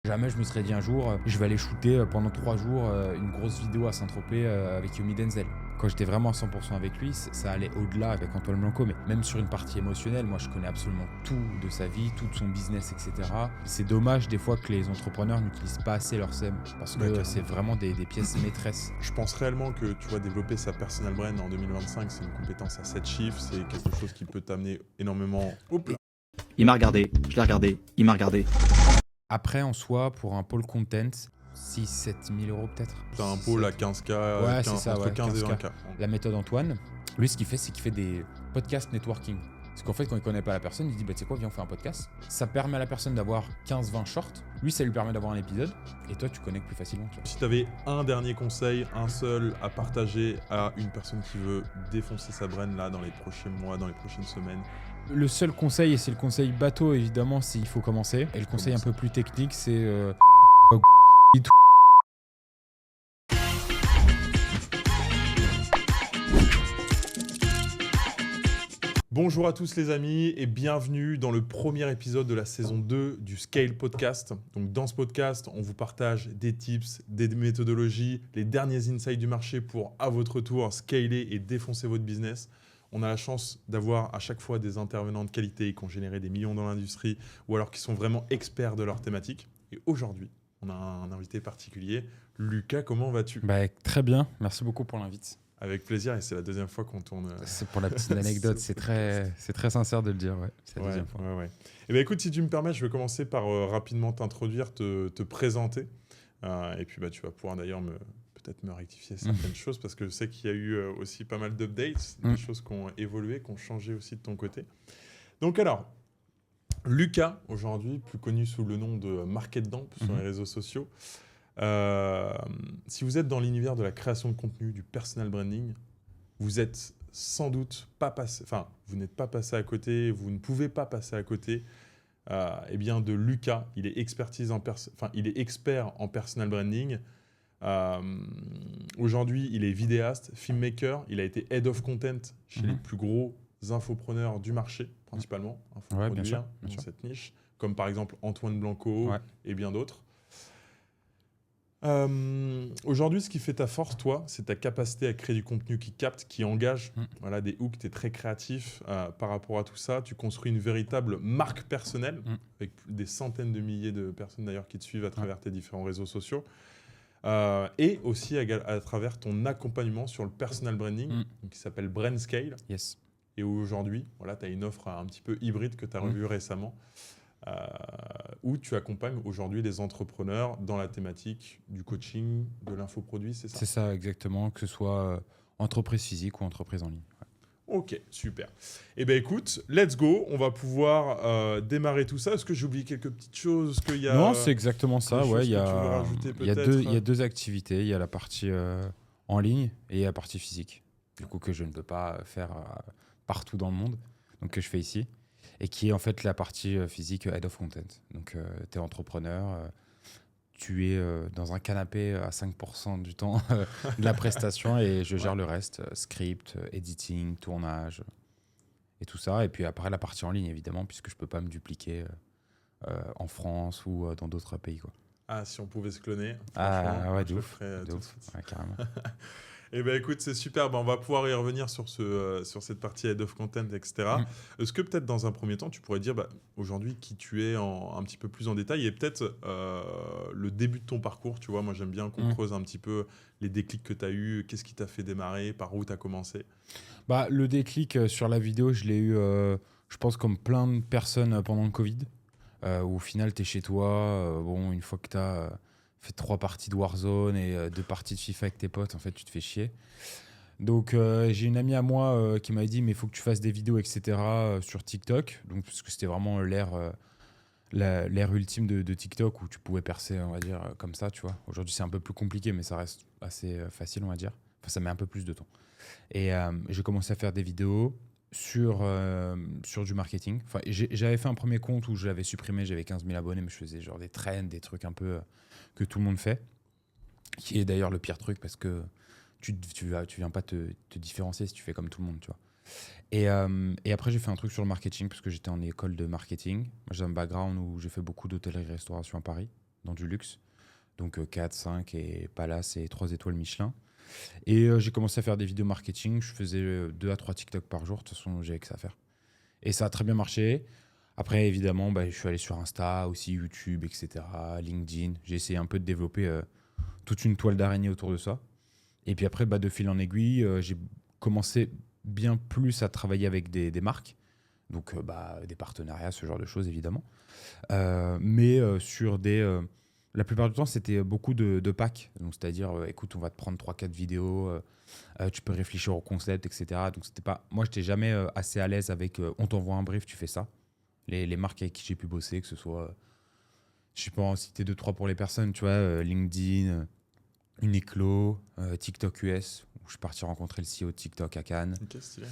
Jamais je me serais dit un jour, je vais aller shooter pendant 3 jours une grosse vidéo à Saint-Tropez avec Yomi Denzel. Quand j'étais vraiment à 100% avec lui, ça allait au-delà avec Antoine Blanco, mais même sur une partie émotionnelle, moi je connais absolument tout de sa vie, tout de son business, etc. C'est dommage des fois que les entrepreneurs n'utilisent pas assez leur SEM, parce que c'est vraiment des pièces maîtresses. Je pense réellement que tu vois, développer sa personal brand en 2025, c'est une compétence à 7 chiffres, c'est quelque chose qui peut t'amener énormément. Hop là. Il m'a regardé, je l'ai regardé, il m'a regardé. Après, en soi, pour un pôle content, 6-7 000 euros peut-être. T'as un pôle à 15K, Ouais, c'est ça, entre ouais, 15 et 15K. 20K. La méthode Antoine, lui, ce qu'il fait, c'est qu'il fait des podcasts networking. Parce qu'en fait, quand il connaît pas la personne, il dit, bah, tu sais quoi, viens, on fait un podcast. Ça permet à la personne d'avoir 15-20 shorts. Lui, ça lui permet d'avoir un épisode. Et toi, tu connectes plus facilement. Tu vois. Si tu avais un dernier conseil, un seul à partager à une personne qui veut défoncer sa brand là dans les prochains mois, dans les prochaines semaines. Le seul conseil, et c'est le conseil bateau évidemment, c'est il faut commencer. Et le conseil un peu plus technique, c'est Bonjour à tous les amis et bienvenue dans le premier épisode de la saison 2 du Scale Podcast. Donc dans ce podcast, on vous partage des tips, des méthodologies, les derniers insights du marché pour à votre tour scaler et défoncer votre business. On a la chance d'avoir à chaque fois des intervenants de qualité qui ont généré des millions dans l'industrie ou alors qui sont vraiment experts de leur thématique. Et aujourd'hui, on a un invité particulier. Lucas, comment vas-tu ? Très bien, merci beaucoup pour l'invite. Avec plaisir, et c'est la deuxième fois qu'on tourne. C'est pour la petite anecdote, c'est très sincère de le dire. Ouais. C'est la deuxième fois. Ouais. Et bien écoute, si tu me permets, je vais commencer par rapidement t'introduire, te présenter. Et puis tu vas pouvoir d'ailleurs peut-être me rectifier certaines choses parce que je sais qu'il y a eu aussi pas mal d'updates, des choses qui ont évolué, qui ont changé aussi de ton côté. Donc alors, Lucas, aujourd'hui, plus connu sous le nom de MarketDump sur les réseaux sociaux. Si vous êtes dans l'univers de la création de contenu, du personal branding, vous êtes sans doute pas passé, enfin, vous n'êtes pas passé à côté, vous ne pouvez pas passer à côté de Lucas. Il est expert en personal branding. Aujourd'hui, il est vidéaste, filmmaker. Il a été head of content chez les plus gros infopreneurs du marché, principalement, bien sûr. dans cette niche, comme par exemple Antoine Blanco et bien d'autres. Aujourd'hui, ce qui fait ta force, toi, c'est ta capacité à créer du contenu qui capte, qui engage. Voilà, des hooks, tu es très créatif par rapport à tout ça. Tu construis une véritable marque personnelle avec des centaines de milliers de personnes d'ailleurs qui te suivent à travers tes différents réseaux sociaux. Et aussi à travers ton accompagnement sur le personal branding qui s'appelle BrandScale. Yes. Et aujourd'hui, voilà, tu as une offre un petit peu hybride que tu as revue récemment. Où tu accompagnes aujourd'hui les entrepreneurs dans la thématique du coaching, de l'infoproduit, c'est ça ? C'est ça, exactement, que ce soit entreprise physique ou entreprise en ligne. Ouais. Ok, super. Eh bien écoute, let's go, on va pouvoir démarrer tout ça. Est-ce que j'ai oublié quelques petites choses ? Non, c'est exactement ça. Ouais, il y a deux activités. Il y a la partie en ligne et la partie physique. Du coup, que je ne peux pas faire partout dans le monde, donc que je fais ici. Et qui est en fait la partie physique head of content. Donc, tu es entrepreneur, tu es dans un canapé à 5% du temps de la prestation et je gère le reste, script, editing, tournage et tout ça. Et puis après, la partie en ligne, évidemment, puisque je ne peux pas me dupliquer en France ou dans d'autres pays. Quoi. Ah, si on pouvait se cloner. Ah ouais, de je ouf. le ferais tout de suite. Ouais, carrément. Eh bien écoute, c'est super, on va pouvoir y revenir sur cette partie head of content, etc. Est-ce que peut-être dans un premier temps, tu pourrais dire aujourd'hui qui tu es un petit peu plus en détail et peut-être le début de ton parcours, tu vois, moi j'aime bien qu'on creuse un petit peu les déclics que tu as eus, qu'est-ce qui t'a fait démarrer, par où tu as commencé ? Le déclic sur la vidéo, je l'ai eu, je pense, comme plein de personnes pendant le Covid, où au final tu es chez toi, une fois que tu as... fait 3 parties de Warzone et 2 parties de FIFA avec tes potes, en fait, tu te fais chier. Donc, j'ai une amie à moi qui m'a dit, mais il faut que tu fasses des vidéos, etc. Sur TikTok. Donc, parce que c'était vraiment l'ère ultime de TikTok où tu pouvais percer, on va dire, comme ça, tu vois. Aujourd'hui, c'est un peu plus compliqué, mais ça reste assez facile, on va dire. Enfin, ça met un peu plus de temps. Et j'ai commencé à faire des vidéos sur du marketing. Enfin, j'avais fait un premier compte où je l'avais supprimé, j'avais 15 000 abonnés, mais je faisais genre des trends, des trucs un peu que tout le monde fait, qui est d'ailleurs le pire truc parce que tu viens pas te différencier si tu fais comme tout le monde, tu vois. Et après, j'ai fait un truc sur le marketing parce que j'étais en école de marketing. Moi, j'ai un background où j'ai fait beaucoup d'hôtellerie-restauration à Paris. dans du luxe. Donc 4, 5 et Palace et 3 étoiles Michelin. Et j'ai commencé à faire des vidéos marketing. Je faisais 2 à 3 TikTok par jour. De toute façon, j'avais que ça à faire. Et ça a très bien marché. Après, évidemment, je suis allé sur Insta, aussi YouTube, etc., LinkedIn. J'ai essayé un peu de développer toute une toile d'araignée autour de ça. Et puis après, de fil en aiguille, j'ai commencé bien plus à travailler avec des marques. Donc, des partenariats, ce genre de choses, évidemment. Mais sur la plupart du temps, c'était beaucoup de packs. Donc, c'est-à-dire, écoute, on va te prendre 3-4 vidéos, tu peux réfléchir au concept, etc. Donc, c'était pas... Moi, je n'étais jamais assez à l'aise avec on t'envoie un brief, tu fais ça. Les marques avec qui j'ai pu bosser, que ce soit, je sais pas en citer 2-3 pour les personnes, tu vois, LinkedIn, Uniqlo, TikTok US, où je suis parti rencontrer le CEO de TikTok à Cannes. Ok, stylé.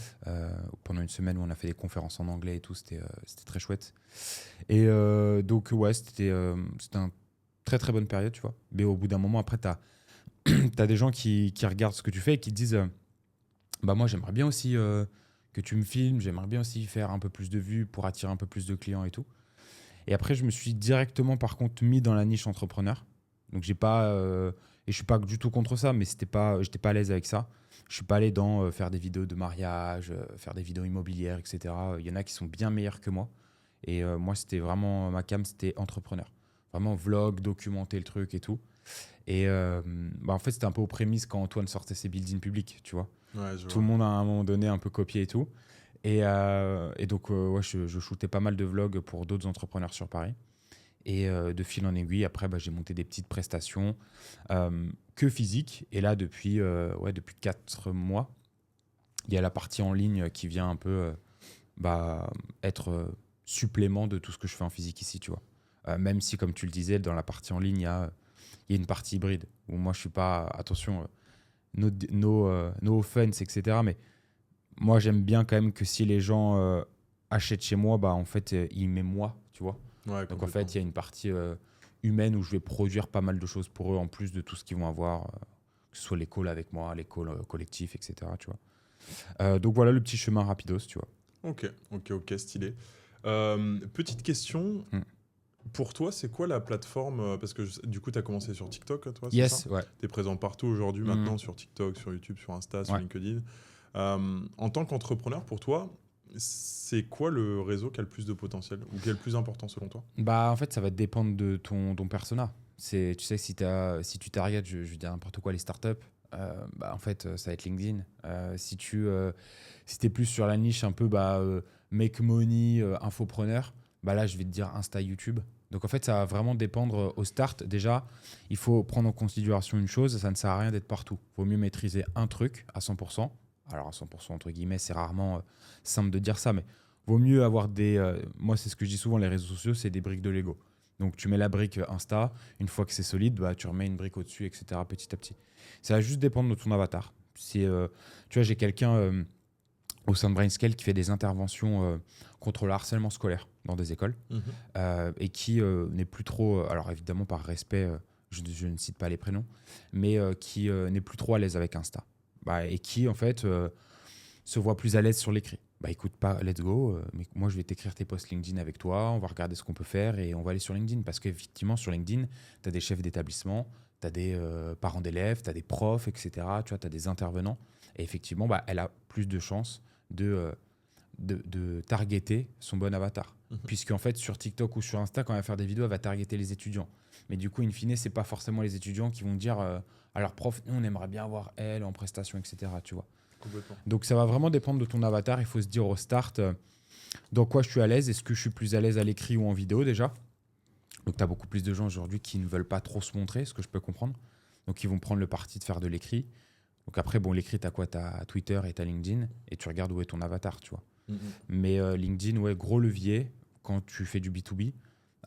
Pendant une semaine où on a fait des conférences en anglais et tout, c'était très chouette. Et donc, ouais, c'était une très très bonne période, tu vois. Mais au bout d'un moment, après, tu as des gens qui regardent ce que tu fais et qui te disent moi, j'aimerais bien aussi que tu me filmes, j'aimerais bien aussi faire un peu plus de vues pour attirer un peu plus de clients et tout. Et après, je me suis directement, par contre, mis dans la niche entrepreneur. Donc, j'ai pas... et je suis pas du tout contre ça, mais j'étais pas à l'aise avec ça. Je suis pas allé dans faire des vidéos de mariage, faire des vidéos immobilières, etc. Il y en a qui sont bien meilleurs que moi. Et moi, c'était vraiment... Ma cam, c'était entrepreneur. Vraiment vlog, documenter le truc et tout. Et en fait, c'était un peu aux prémices quand Antoine sortait ses build-in publics, tu vois. Ouais, je Tout le monde, à un moment donné, un peu copié et tout. Et donc, ouais, je shootais pas mal de vlogs pour d'autres entrepreneurs sur Paris. Et de fil en aiguille, après, j'ai monté des petites prestations que physiques. Et là, depuis 4 mois, il y a la partie en ligne qui vient un peu être supplément de tout ce que je fais en physique ici, tu vois. Même si, comme tu le disais, dans la partie en ligne, il y a une partie hybride où moi, je suis pas... Attention, no offense, etc. Mais moi, j'aime bien quand même que si les gens achètent chez moi, en fait, ils m'aiment moi, tu vois. Ouais, Donc en fait, il y a une partie humaine où je vais produire pas mal de choses pour eux en plus de tout ce qu'ils vont avoir, que ce soit les calls avec moi, les calls collectifs, etc. Tu vois. Donc voilà le petit chemin rapidos, tu vois. Ok, stylé. Petite question. Pour toi, c'est quoi la plateforme parce que du coup, tu as commencé sur TikTok, toi, c'est Yes, ça? ouais. Tu es présent partout aujourd'hui, maintenant, sur TikTok, sur YouTube, sur Insta, sur Ouais. LinkedIn. En tant qu'entrepreneur, pour toi, c'est quoi le réseau qui a le plus de potentiel ou qui est le plus important selon toi? En fait, ça va dépendre de ton persona. Tu sais, si tu targetes, je vais dire n'importe quoi, les startups, en fait, ça va être LinkedIn. Si tu es plus sur la niche un peu make money, infopreneur, là, je vais te dire Insta, YouTube. Donc, en fait, ça va vraiment dépendre au start. Déjà, il faut prendre en considération une chose, ça ne sert à rien d'être partout. Il vaut mieux maîtriser un truc à 100%. Alors, à 100%, entre guillemets, c'est rarement simple de dire ça, mais vaut mieux avoir moi, c'est ce que je dis souvent, les réseaux sociaux, c'est des briques de Lego. Donc, tu mets la brique Insta, une fois que c'est solide, tu remets une brique au-dessus, etc., petit à petit. Ça va juste dépendre de ton avatar. Tu vois, j'ai quelqu'un au sein de Brainscale qui fait des interventions contre le harcèlement scolaire dans des écoles et qui n'est plus trop, alors évidemment par respect, je ne cite pas les prénoms, mais qui n'est plus trop à l'aise avec Insta. Et qui, en fait, se voit plus à l'aise sur l'écrit. Écoute, let's go. Mais moi, je vais t'écrire tes posts LinkedIn avec toi. On va regarder ce qu'on peut faire et on va aller sur LinkedIn. Parce qu'effectivement, sur LinkedIn, tu as des chefs d'établissement, tu as des parents d'élèves, tu as des profs, etc. Tu vois, tu as des intervenants. Et effectivement, elle a plus de chances de targeter son bon avatar. Puisqu'en fait, sur TikTok ou sur Insta, quand elle va faire des vidéos, elle va targeter les étudiants. Mais du coup, in fine, ce n'est pas forcément les étudiants qui vont dire à leur prof, nous, on aimerait bien avoir elle en prestation, etc. Tu vois. Donc ça va vraiment dépendre de ton avatar. Il faut se dire au start dans quoi je suis à l'aise. Est-ce que je suis plus à l'aise à l'écrit ou en vidéo déjà? Donc tu as beaucoup plus de gens aujourd'hui qui ne veulent pas trop se montrer, ce que je peux comprendre. Donc ils vont prendre le parti de faire de l'écrit. Donc après, l'écrit, tu as quoi? Tu as Twitter et tu as LinkedIn et tu regardes où est ton avatar, tu vois. Mais LinkedIn, ouais, gros levier quand tu fais du B2B.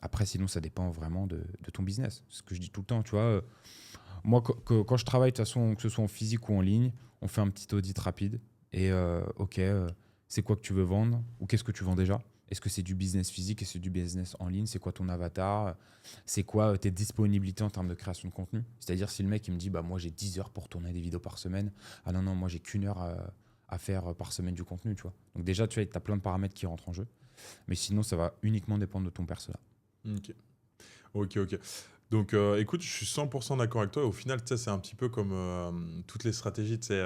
Après, sinon, ça dépend vraiment de ton business. C'est ce que je dis tout le temps, tu vois. Moi, quand je travaille, de toute façon, que ce soit en physique ou en ligne, on fait un petit audit rapide. Et c'est quoi que tu veux vendre? Ou qu'est-ce que tu vends déjà? Est-ce que c'est du business physique? Est-ce que c'est du business en ligne? C'est quoi ton avatar? C'est quoi tes disponibilités en termes de création de contenu? C'est-à-dire, si le mec il me dit, moi j'ai 10 heures pour tourner des vidéos par semaine. Ah non, moi j'ai qu'une heure à faire par semaine du contenu, tu vois. Donc déjà, tu as plein de paramètres qui rentrent en jeu. Mais sinon, ça va uniquement dépendre de ton persona. Ok. Donc, écoute, je suis 100% d'accord avec toi. Au final, tu sais, c'est un petit peu comme toutes les stratégies. Tu sais,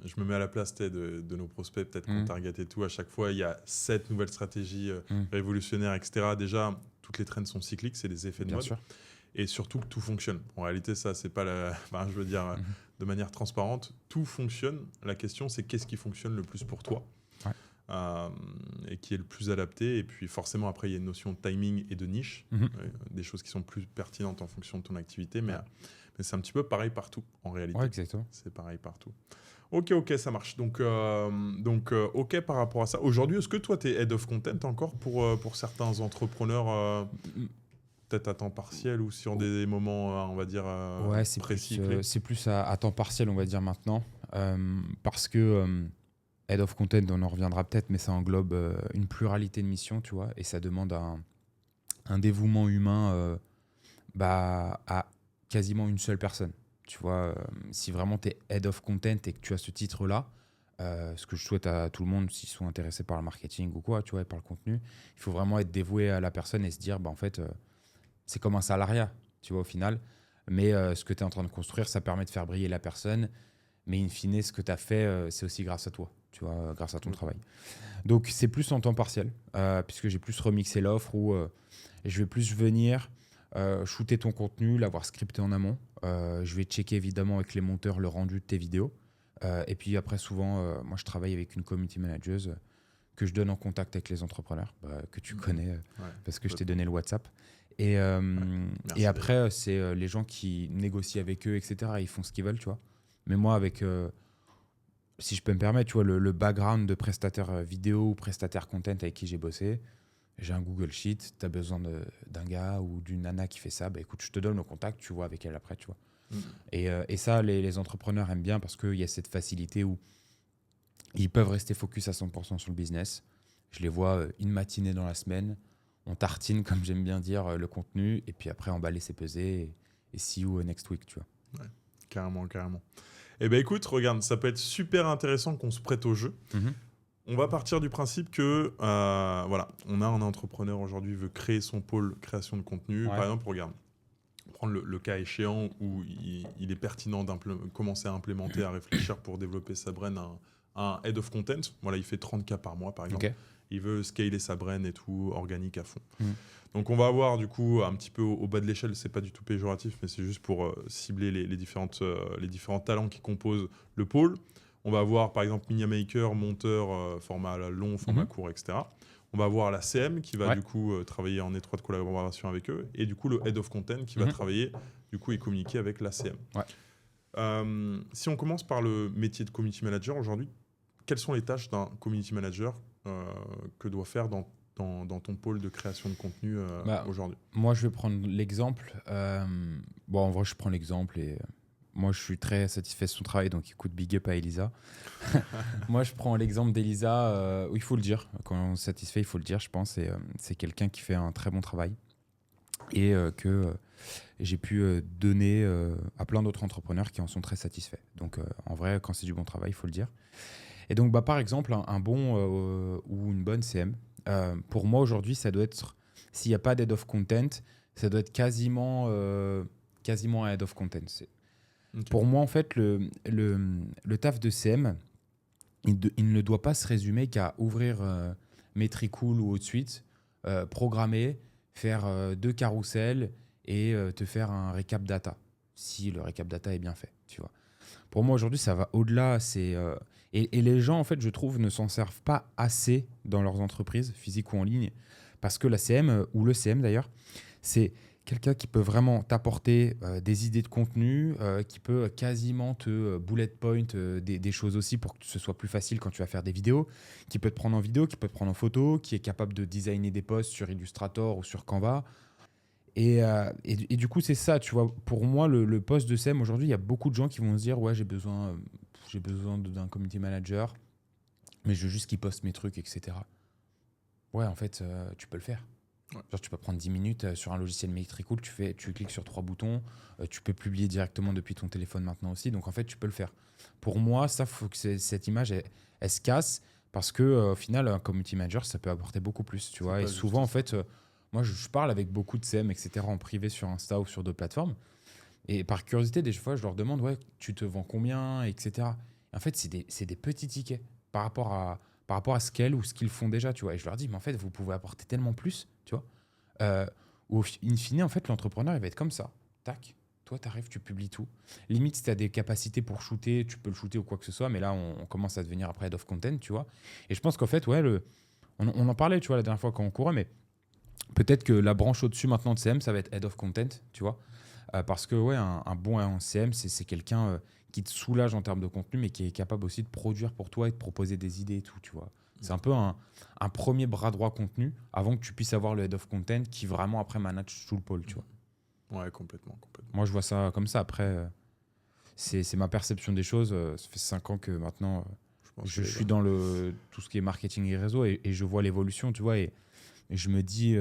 je me mets à la place tu sais, de nos prospects, peut-être qu'on target et tout. À chaque fois, il y a 7 nouvelles stratégies révolutionnaires, etc. Déjà, toutes les trends sont cycliques, c'est des effets de Bien mode. sûr. Et surtout que tout fonctionne. En réalité, ça, c'est pas la. Enfin, je veux dire, de manière transparente, tout fonctionne. La question, c'est qu'est-ce qui fonctionne le plus pour toi Ouais. et qui est le plus adapté. Et puis, forcément, après, il y a une notion de timing et de niche, des choses qui sont plus pertinentes en fonction de ton activité. Mais c'est un petit peu pareil partout, en réalité. Ouais, exactement. C'est pareil partout. Ok, ça marche. Donc, ok par rapport à ça. Aujourd'hui, est-ce que toi, tu es head of content encore pour certains entrepreneurs peut-être à temps partiel ou sur des moments, on va dire, Ouais, c'est précis plus, clés c'est plus à temps partiel, on va dire maintenant. Parce que Head of Content, on en reviendra peut-être, mais ça englobe une pluralité de missions, tu vois, et ça demande un dévouement humain à quasiment une seule personne. Tu vois, si vraiment tu es Head of Content et que tu as ce titre-là, ce que je souhaite à tout le monde, s'ils sont intéressés par le marketing ou quoi, tu vois, et par le contenu, il faut vraiment être dévoué à la personne et se dire, en fait, c'est comme un salariat, tu vois, au final. Mais ce que tu es en train de construire, ça permet de faire briller la personne. Mais in fine, ce que tu as fait, c'est aussi grâce à toi, tu vois, grâce à ton travail. Donc, c'est plus en temps partiel, puisque j'ai plus remixé l'offre où je vais plus venir shooter ton contenu, l'avoir scripté en amont. Je vais checker évidemment avec les monteurs le rendu de tes vidéos. Et puis après, souvent, moi, je travaille avec une community manager que je donne en contact avec les entrepreneurs, que tu connais, parce que je t'ai donné le WhatsApp. Et après, c'est les gens qui négocient avec eux, etc. Ils font ce qu'ils veulent, tu vois. Mais moi, avec, si je peux me permettre, tu vois, le background de prestataire vidéo ou prestataire content avec qui j'ai bossé, j'ai un Google Sheet, tu as besoin d'un gars ou d'une nana qui fait ça, écoute, je te donne le contact, tu vois avec elle après, tu vois. Et ça, les entrepreneurs aiment bien parce qu'il y a cette facilité où ils peuvent rester focus à 100% sur le business. Je les vois une matinée dans la semaine, on tartine, comme j'aime bien dire, le contenu, et puis après, emballer, c'est peser, et see you next week, tu vois. Ouais, carrément. Eh bien, écoute, regarde, ça peut être super intéressant qu'on se prête au jeu. On va partir du principe que, voilà, on a un entrepreneur aujourd'hui qui veut créer son pôle création de contenu. Par exemple, regarde, prendre le cas échéant où il est pertinent de commencer à implémenter, à réfléchir pour développer sa brand, un head of content. Voilà, il fait 30K par mois, par exemple. Il veut scaler sa brand et tout, organique à fond. Donc, on va avoir du coup un petit peu au bas de l'échelle, c'est pas du tout péjoratif, mais c'est juste pour cibler les différents talents qui composent le pôle. On va avoir par exemple media maker, monteur, format long, format court, etc. On va avoir la CM qui va du coup travailler en étroite collaboration avec eux, et du coup le head of content qui va travailler du coup et communiquer avec la CM. Si on commence par le métier de community manager aujourd'hui, quelles sont les tâches d'un community manager que doit faire dans ton pôle de création de contenu aujourd'hui? Moi, je vais prendre l'exemple. En vrai, je prends l'exemple et moi, je suis très satisfait de son travail, donc écoute, big up à Elisa. Moi, je prends l'exemple d'Elisa, il faut le dire. Quand on est satisfait, il faut le dire, je pense. C'est quelqu'un qui fait un très bon travail et que j'ai pu donner à plein d'autres entrepreneurs qui en sont très satisfaits. Donc, en vrai, quand c'est du bon travail, il faut le dire. Et donc, par exemple, un bon ou une bonne CM, pour moi, aujourd'hui, ça doit être, s'il n'y a pas d'head of content, ça doit être quasiment un head of content. Pour moi, en fait, le taf de CM, il ne doit pas se résumer qu'à ouvrir Metricool ou HotSuite, programmer, faire 2 carousels et te faire un récap data, si le récap data est bien fait, tu vois. Pour moi, aujourd'hui, ça va au-delà. Et les gens, en fait, je trouve, ne s'en servent pas assez dans leurs entreprises, physiques ou en ligne, parce que la CM, ou le CM d'ailleurs, c'est quelqu'un qui peut vraiment t'apporter des idées de contenu, qui peut quasiment te bullet point des choses aussi pour que ce soit plus facile quand tu vas faire des vidéos, qui peut te prendre en vidéo, qui peut te prendre en photo, qui est capable de designer des posts sur Illustrator ou sur Canva. Et du coup, c'est ça, tu vois. Pour moi, le poste de CM, aujourd'hui, il y a beaucoup de gens qui vont se dire « Ouais, j'ai besoin d'un community manager, mais je veux juste qu'il poste mes trucs, etc. » Ouais, en fait, tu peux le faire. Genre, tu peux prendre 10 minutes sur un logiciel Metricool, tu cliques sur 3 boutons, tu peux publier directement depuis ton téléphone maintenant aussi, donc en fait tu peux le faire. Pour moi, ça faut que cette image elle se casse parce que au final un community manager ça peut apporter beaucoup plus, tu vois. Et souvent en fait Moi, je parle avec beaucoup de CM, etc., en privé sur Insta ou sur d'autres plateformes. Et par curiosité, des fois, je leur demande, ouais, tu te vends combien, etc. Et en fait, c'est des petits tickets par rapport à ce qu'elles ou ce qu'ils font déjà, tu vois. Et je leur dis, mais en fait, vous pouvez apporter tellement plus, tu vois. Euh, in fine, en fait, l'entrepreneur, il va être comme ça. Tac. Toi, tu arrives, tu publies tout. Limite, si tu as des capacités pour shooter, tu peux le shooter ou quoi que ce soit. Mais là, on commence à devenir après head of content, tu vois. Et je pense qu'en fait, ouais, on en parlait, tu vois, la dernière fois quand on courait, mais peut-être que la branche au-dessus maintenant de CM, ça va être head of content, tu vois. Parce que, ouais, un bon CM, c'est quelqu'un qui te soulage en termes de contenu, mais qui est capable aussi de produire pour toi et de proposer des idées et tout, tu vois. C'est un peu un premier bras droit contenu avant que tu puisses avoir le head of content qui vraiment après manage tout le pôle, tu vois. Ouais, complètement. Moi, je vois ça comme ça. Après, c'est ma perception des choses. Ça fait 5 ans que maintenant, pense je que suis dans tout ce qui est marketing et réseau et je vois l'évolution, tu vois. Et je me dis,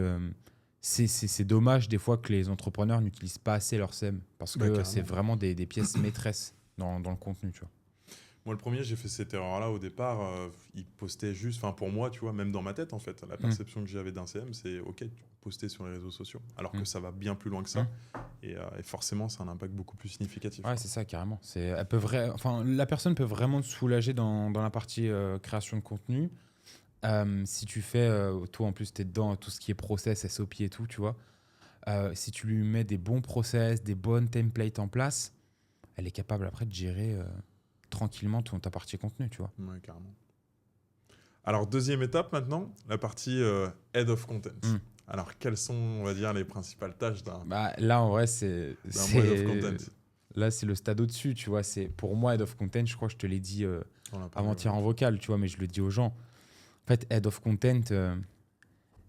c'est dommage des fois que les entrepreneurs n'utilisent pas assez leur SEM parce que carrément. c'est vraiment des pièces maîtresses dans le contenu, tu vois. Moi, le premier, j'ai fait cette erreur-là au départ. Il postait juste, enfin pour moi, tu vois, même dans ma tête, en fait, la perception que j'avais d'un CM, c'est OK, tu postais sur les réseaux sociaux. Alors que ça va bien plus loin que ça. Et forcément, ça a un impact beaucoup plus significatif. Ouais, c'est ça, carrément. La personne peut vraiment te soulager dans la partie création de contenu. Si tu fais, toi en plus, tu es dedans, tout ce qui est process, SOP et tout, tu vois. Si tu lui mets des bons process, des bonnes templates en place, elle est capable après de gérer tranquillement ta partie contenu, tu vois. Ouais, carrément. Alors, deuxième étape maintenant, la partie head of content. Alors, quelles sont, on va dire, les principales tâches d'un là, en vrai, head of content? Là, c'est le stade au-dessus, tu vois. Pour moi, head of content, je crois que je te l'ai dit avant-hier en vocal, tu vois, mais je le dis aux gens. En fait, head of content,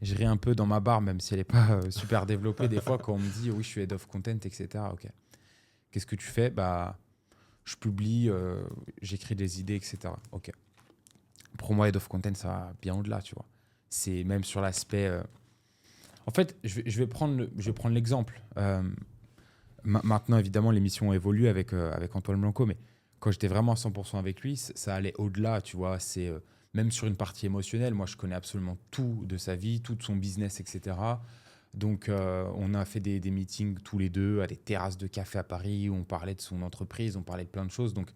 je ris un peu dans ma barre, même si elle n'est pas super développée. Des fois, quand on me dit, oui, je suis head of content, etc. Ok. Qu'est-ce que tu fais ? Je publie, j'écris des idées, etc. Ok. Pour moi, head of content, ça va bien au-delà, tu vois. C'est même sur l'aspect. En fait, je vais prendre l'exemple. Maintenant, évidemment, l'émission évolue avec Antoine Blanco, mais quand j'étais vraiment à 100% avec lui, ça allait au-delà, tu vois. C'est même sur une partie émotionnelle. Moi, je connais absolument tout de sa vie, tout de son business, etc. Donc, on a fait des meetings tous les deux à des terrasses de café à Paris où on parlait de son entreprise, on parlait de plein de choses. Donc,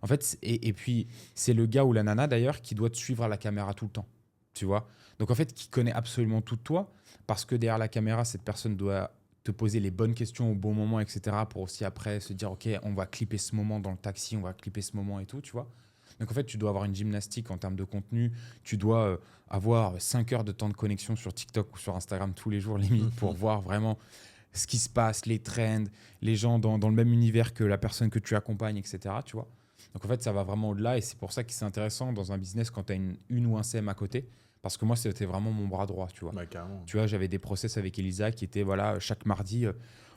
en fait, et puis, c'est le gars ou la nana d'ailleurs qui doit te suivre à la caméra tout le temps, tu vois. Donc, en fait, qui connaît absolument tout de toi parce que derrière la caméra, cette personne doit te poser les bonnes questions au bon moment, etc. pour aussi après se dire, OK, on va clipper ce moment dans le taxi, on va clipper ce moment et tout, tu vois. Donc, en fait, tu dois avoir une gymnastique en termes de contenu. Tu dois avoir 5 heures de temps de connexion sur TikTok ou sur Instagram tous les jours, limite, pour voir vraiment ce qui se passe, les trends, les gens dans le même univers que la personne que tu accompagnes, etc. Tu vois. Donc, en fait, ça va vraiment au-delà. Et c'est pour ça que c'est intéressant dans un business quand tu as une ou un CM à côté. Parce que moi, c'était vraiment mon bras droit, tu vois. Ouais, carrément. Tu vois, j'avais des process avec Elisa qui étaient, voilà, chaque mardi,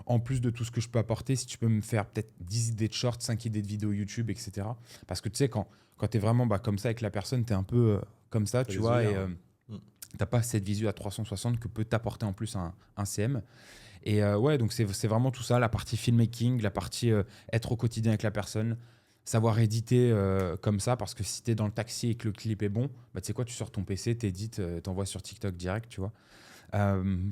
en plus de tout ce que je peux apporter, si tu peux me faire peut-être 10 idées de shorts, 5 idées de vidéos YouTube, etc. Parce que tu sais, quand tu es vraiment comme ça avec la personne, tu es un peu comme ça, tu vois, et tu n'as pas cette visu à 360 que peut t'apporter en plus un CM. Et ouais, donc c'est vraiment tout ça, la partie filmmaking, la partie être au quotidien avec la personne, savoir éditer comme ça, parce que si tu es dans le taxi et que le clip est bon, bah, tu sais quoi, tu sors ton PC, t'édites, t'envoies sur TikTok direct, tu vois.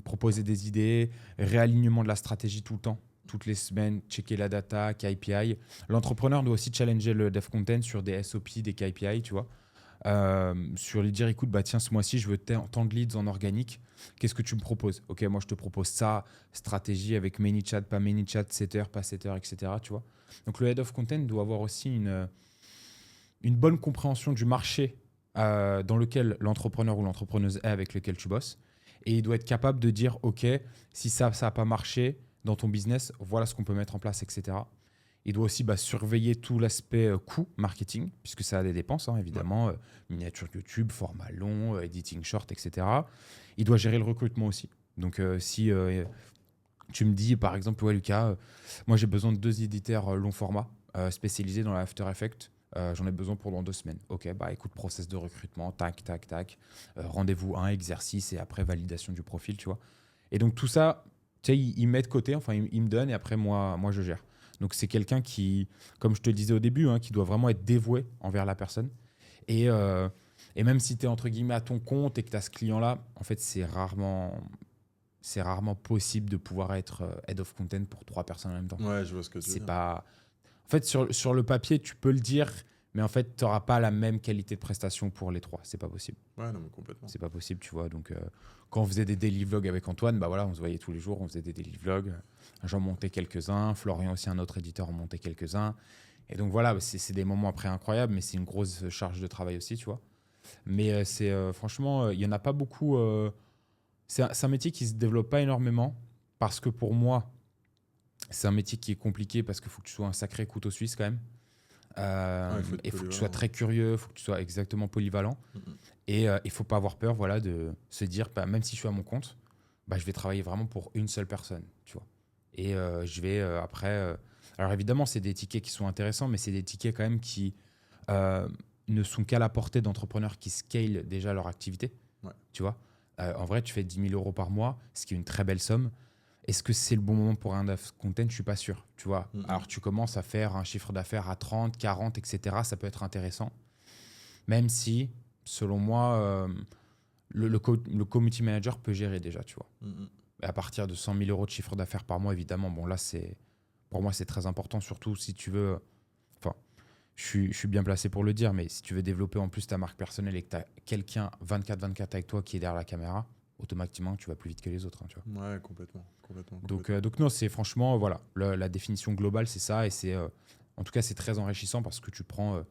Proposer des idées, réalignement de la stratégie tout le temps, toutes les semaines, checker la data, KPI. L'entrepreneur doit aussi challenger le dev content sur des SOP, des KPI, tu vois. Sur lui dire, écoute, bah tiens, ce mois-ci, je veux tant de leads en organique. Qu'est-ce que tu me proposes ? Ok, moi, je te propose ça, stratégie avec ManyChat, pas ManyChat, setter, pas setter, etc. Tu vois. Donc, le head of content doit avoir aussi une bonne compréhension du marché dans lequel l'entrepreneur ou l'entrepreneuse est avec lequel tu bosses. Et il doit être capable de dire, ok, si ça n'a pas marché dans ton business, voilà ce qu'on peut mettre en place, etc. Il doit aussi surveiller tout l'aspect coût marketing, puisque ça a des dépenses, hein, évidemment. Miniature YouTube, format long, editing short, etc. Il doit gérer le recrutement aussi. Donc, si tu me dis, par exemple, ouais, Lucas, moi, j'ai besoin de 2 éditeurs long format spécialisés dans l'After Effects. J'en ai besoin pour dans 2 semaines. Ok, écoute, process de recrutement, tac, tac, tac. Rendez-vous 1, exercice et après validation du profil, tu vois. Et donc, tout ça, tu sais, il met de côté, enfin, il me donne et après, moi, je gère. Donc, c'est quelqu'un qui, comme je te le disais au début, qui doit vraiment être dévoué envers la personne. Et même si tu es entre guillemets à ton compte et que tu as ce client-là, en fait, c'est rarement c'est rarement possible de pouvoir être head of content pour 3 personnes en même temps. Ouais, je vois ce que tu veux C'est dire. pas... En fait, sur le papier, tu peux le dire, mais en fait, tu n'auras pas la même qualité de prestation pour les 3. C'est pas possible. Ouais, non, mais complètement. C'est pas possible, tu vois. Donc, quand on faisait des daily vlogs avec Antoine, bah voilà, on se voyait tous les jours, on faisait des daily vlogs. J'en montais quelques-uns. Florian aussi, un autre éditeur, en montait quelques-uns. Et donc voilà, c'est des moments après incroyables, mais c'est une grosse charge de travail aussi, tu vois. Mais franchement, il y en a pas beaucoup. C'est un métier qui se développe pas énormément parce que pour moi, c'est un métier qui est compliqué parce qu'il faut que tu sois un sacré couteau suisse quand même. Il faut être Il faut que tu polyvalent. sois très curieux, il faut que tu sois exactement polyvalent. Mhm. Et il faut pas avoir peur, voilà, de se dire, bah, même si je suis à mon compte, bah, je vais travailler vraiment pour une seule personne, tu vois. Et je vais après. Alors évidemment, c'est des tickets qui sont intéressants, mais c'est des tickets quand même qui ne sont qu'à la portée d'entrepreneurs qui scalent déjà leur activité. Ouais. Tu vois. En vrai, tu fais 10 000 euros par mois, ce qui est une très belle somme. Est-ce que c'est le bon moment pour un content? Je suis pas sûr. Tu vois. Mhm. Alors tu commences à faire un chiffre d'affaires à 30, 40, etc. Ça peut être intéressant. Même si, selon moi, le community manager peut gérer déjà, tu vois. Mhm. Et à partir de 100 000 euros de chiffre d'affaires par mois, évidemment, bon là, pour moi, c'est très important, surtout si tu veux... Enfin, je suis bien placé pour le dire, mais si tu veux développer en plus ta marque personnelle et que tu as quelqu'un 24-24 avec toi qui est derrière la caméra, automatiquement, tu vas plus vite que les autres, hein, tu vois. Ouais, complètement. Donc non, c'est franchement, voilà, la définition globale, c'est ça. Et c'est, en tout cas, c'est très enrichissant parce que tu prends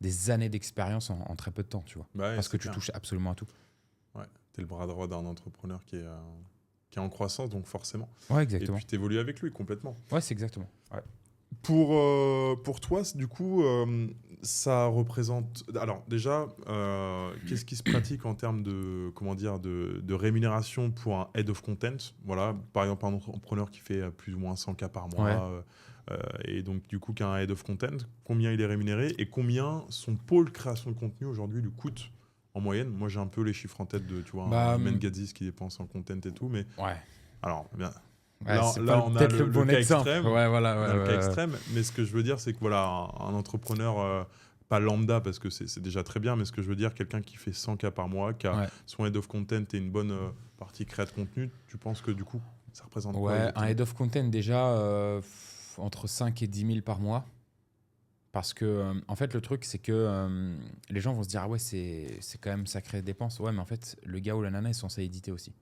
des années d'expérience en très peu de temps, tu vois. Bah ouais, Parce que c'est tu clair. touches absolument à tout. Ouais, t'es le bras droit d'un entrepreneur qui est en croissance, donc forcément. Ouais, Et exactement. puis t'évolues avec lui complètement. Ouais, c'est exactement. Ouais. Pour toi, du coup, ça représente. Alors déjà, qu'est-ce qui se pratique en termes de comment dire de rémunération pour un head of content? Voilà, par exemple un entrepreneur qui fait plus ou moins 100K par mois, et donc du coup qui a un head of content, combien il est rémunéré et combien son pôle création de contenu aujourd'hui lui coûte en moyenne? Moi, j'ai un peu les chiffres en tête de tu vois un Mengadzis qui dépense en content et tout, mais Ouais. alors bien. Ouais, Là, c'est là, pas on a peut-être le bon cas exemple. extrême. Ouais, voilà. On a le cas extrême, mais ce que je veux dire, c'est que voilà, un entrepreneur, pas lambda, parce que c'est déjà très bien, mais ce que je veux dire, quelqu'un qui fait 100K par mois, qui a Ouais. son head of content et une bonne partie créa de contenu, tu penses que du coup, ça représente quoi Ouais, un exactement? head of content, déjà, entre 5 et 10 000 par mois. Parce que, en fait, le truc, c'est que les gens vont se dire, ah ouais, c'est quand même sacrée dépense. Ouais, mais en fait, le gars ou la nana est censé éditer aussi.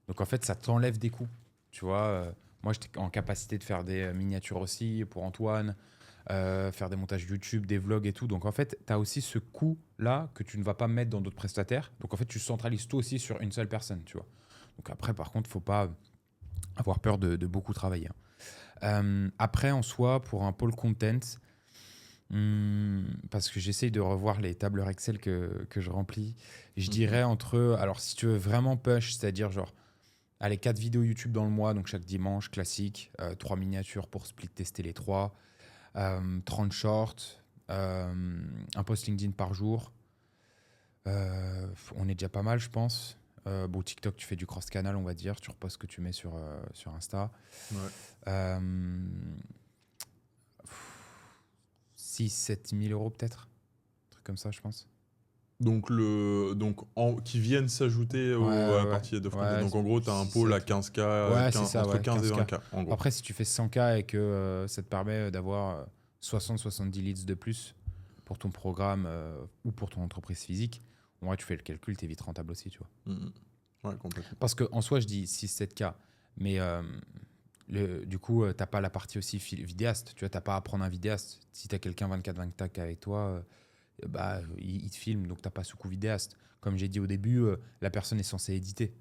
Donc, en fait, ça t'enlève des coûts. Tu vois, moi, j'étais en capacité de faire des miniatures aussi pour Antoine, faire des montages YouTube, des vlogs et tout. Donc, en fait, tu as aussi ce coût-là que tu ne vas pas mettre dans d'autres prestataires. Donc, en fait, tu centralises tout aussi sur une seule personne, tu vois. Donc, après, par contre, il ne faut pas avoir peur de beaucoup travailler, hein. Après, en soi, pour un pôle content, parce que j'essaye de revoir les tableurs Excel que je remplis, je dirais entre... Alors, si tu veux vraiment push, c'est-à-dire genre... Allez, 4 vidéos YouTube dans le mois, donc chaque dimanche, classique. 3 miniatures pour split tester les 3. 30 shorts. Un post LinkedIn par jour. On est déjà pas mal, je pense. Bon, TikTok, tu fais du cross-canal, on va dire. Tu repostes ce que tu mets sur Insta. Ouais. 6-7 000 euros peut-être. Un truc comme ça, je pense. Donc, qui viennent s'ajouter à la partie head of content. Ouais, Donc, en gros, tu as un pôle à 15K, Ouais, c'est ça, entre ouais, 15 et 15K. 20K, en gros. Après, si tu fais 100K et que ça te permet d'avoir 60-70 leads de plus pour ton programme ou pour ton entreprise physique, en vrai, tu fais le calcul, tu es vite rentable aussi, tu vois. Mhm. Ouais, complètement. Parce qu'en soi, je dis 6-7K, mais du coup, tu n'as pas la partie aussi vidéaste. Tu vois, tu n'as pas à prendre un vidéaste. Si tu as quelqu'un 24-24 avec toi, bah, il te filme, donc tu n'as pas ce coût vidéaste. Comme j'ai dit au début, la personne est censée éditer.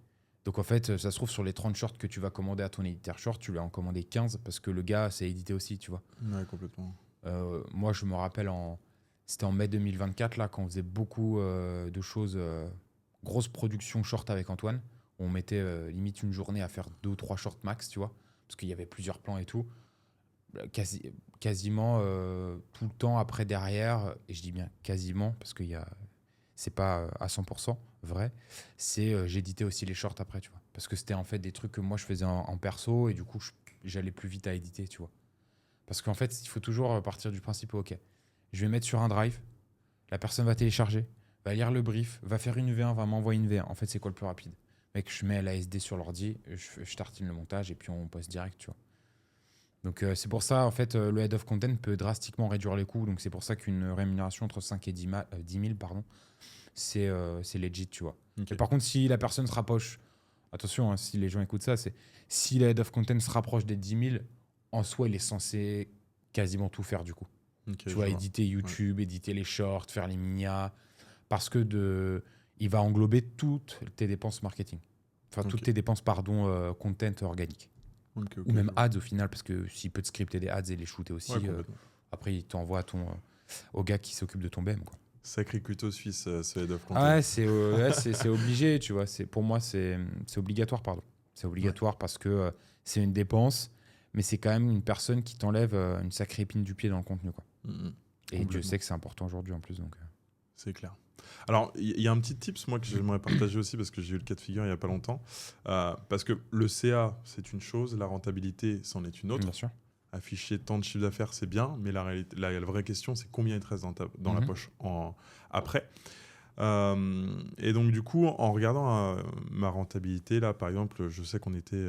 Donc en fait, ça se trouve sur les 30 shorts que tu vas commander à ton éditeur short, tu lui as en commandé 15 parce que le gars s'est édité aussi, tu vois. Ouais, complètement. Moi, je me rappelle, c'était en mai 2024, là, quand on faisait beaucoup de choses, grosses productions short avec Antoine. On mettait limite une journée à faire 2 ou 3 shorts max, tu vois, parce qu'il y avait plusieurs plans et tout. Quasiment tout le temps après, derrière, et je dis bien quasiment, parce que c'est pas à 100% vrai, j'éditais aussi les shorts après, tu vois. Parce que c'était en fait des trucs que moi je faisais en perso, et du coup, j'allais plus vite à éditer, tu vois. Parce qu'en fait, il faut toujours partir du principe, ok, je vais mettre sur un drive, la personne va télécharger, va lire le brief, va faire une V1, va m'envoyer une V1. En fait, c'est quoi le plus rapide? Mec, je mets la SD sur l'ordi, je tartine le montage et puis on poste direct, tu vois. Donc c'est pour ça, en fait, le head of content peut drastiquement réduire les coûts. Donc c'est pour ça qu'une rémunération entre 5 et 10 000, pardon, c'est legit, tu vois. Ok. Et par contre, si la personne se rapproche, attention, hein, si les gens écoutent ça, c'est si le head of content se rapproche des 10 000, en soi, il est censé quasiment tout faire du coup. Ok, Tu je vois, vois. éditer YouTube, éditer les shorts, faire les minia, parce que il va englober toutes tes dépenses marketing. Enfin, toutes Ok. tes dépenses, pardon, content organique. Ok, Ou même je vois. ads au final, parce que s'il peut te scripter des ads et les shooter aussi, Ouais, complètement. après il t'envoie au gars qui s'occupe de ton BM, quoi. Sacré couteau suisse, ce head of content. Ah ouais, c'est obligé, tu vois. Pour moi, c'est obligatoire, pardon. C'est obligatoire parce que c'est une dépense, mais c'est quand même une personne qui t'enlève une sacrée épine du pied dans le contenu, quoi. Mhm. Et Dieu Complètement. sait que c'est important aujourd'hui en plus. Donc, C'est clair. Alors, il y a un petit tips, moi, que j'aimerais partager aussi, parce que j'ai eu le cas de figure il n'y a pas longtemps. Parce que le CA, c'est une chose, la rentabilité, c'en est une autre. bien sûr. Afficher tant de chiffre d'affaires, c'est bien, mais la vraie question, c'est combien il te reste dans la Mhm. poche après. Et donc, du coup, en regardant ma rentabilité, là, par exemple, je sais qu'on était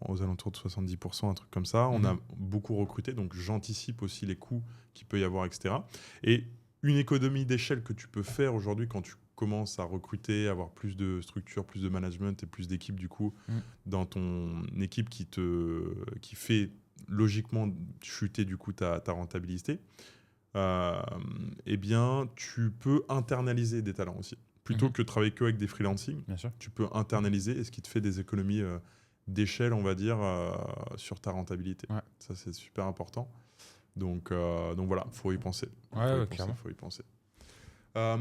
aux alentours de 70%, un truc comme ça. On a beaucoup recruté, donc j'anticipe aussi les coûts qu'il peut y avoir, etc. Et une économie d'échelle que tu peux faire aujourd'hui quand tu commences à recruter, avoir plus de structure, plus de management et plus d'équipes, du coup, dans ton équipe qui fait logiquement chuter, du coup, ta rentabilité. Eh bien, tu peux internaliser des talents aussi. Plutôt que de travailler qu'avec des freelancing, Bien sûr. tu peux internaliser, et ce qui te fait des économies d'échelle, on va dire, sur ta rentabilité. Ouais. Ça, c'est super important. Donc voilà, il faut y penser. Clairement. Faut y penser.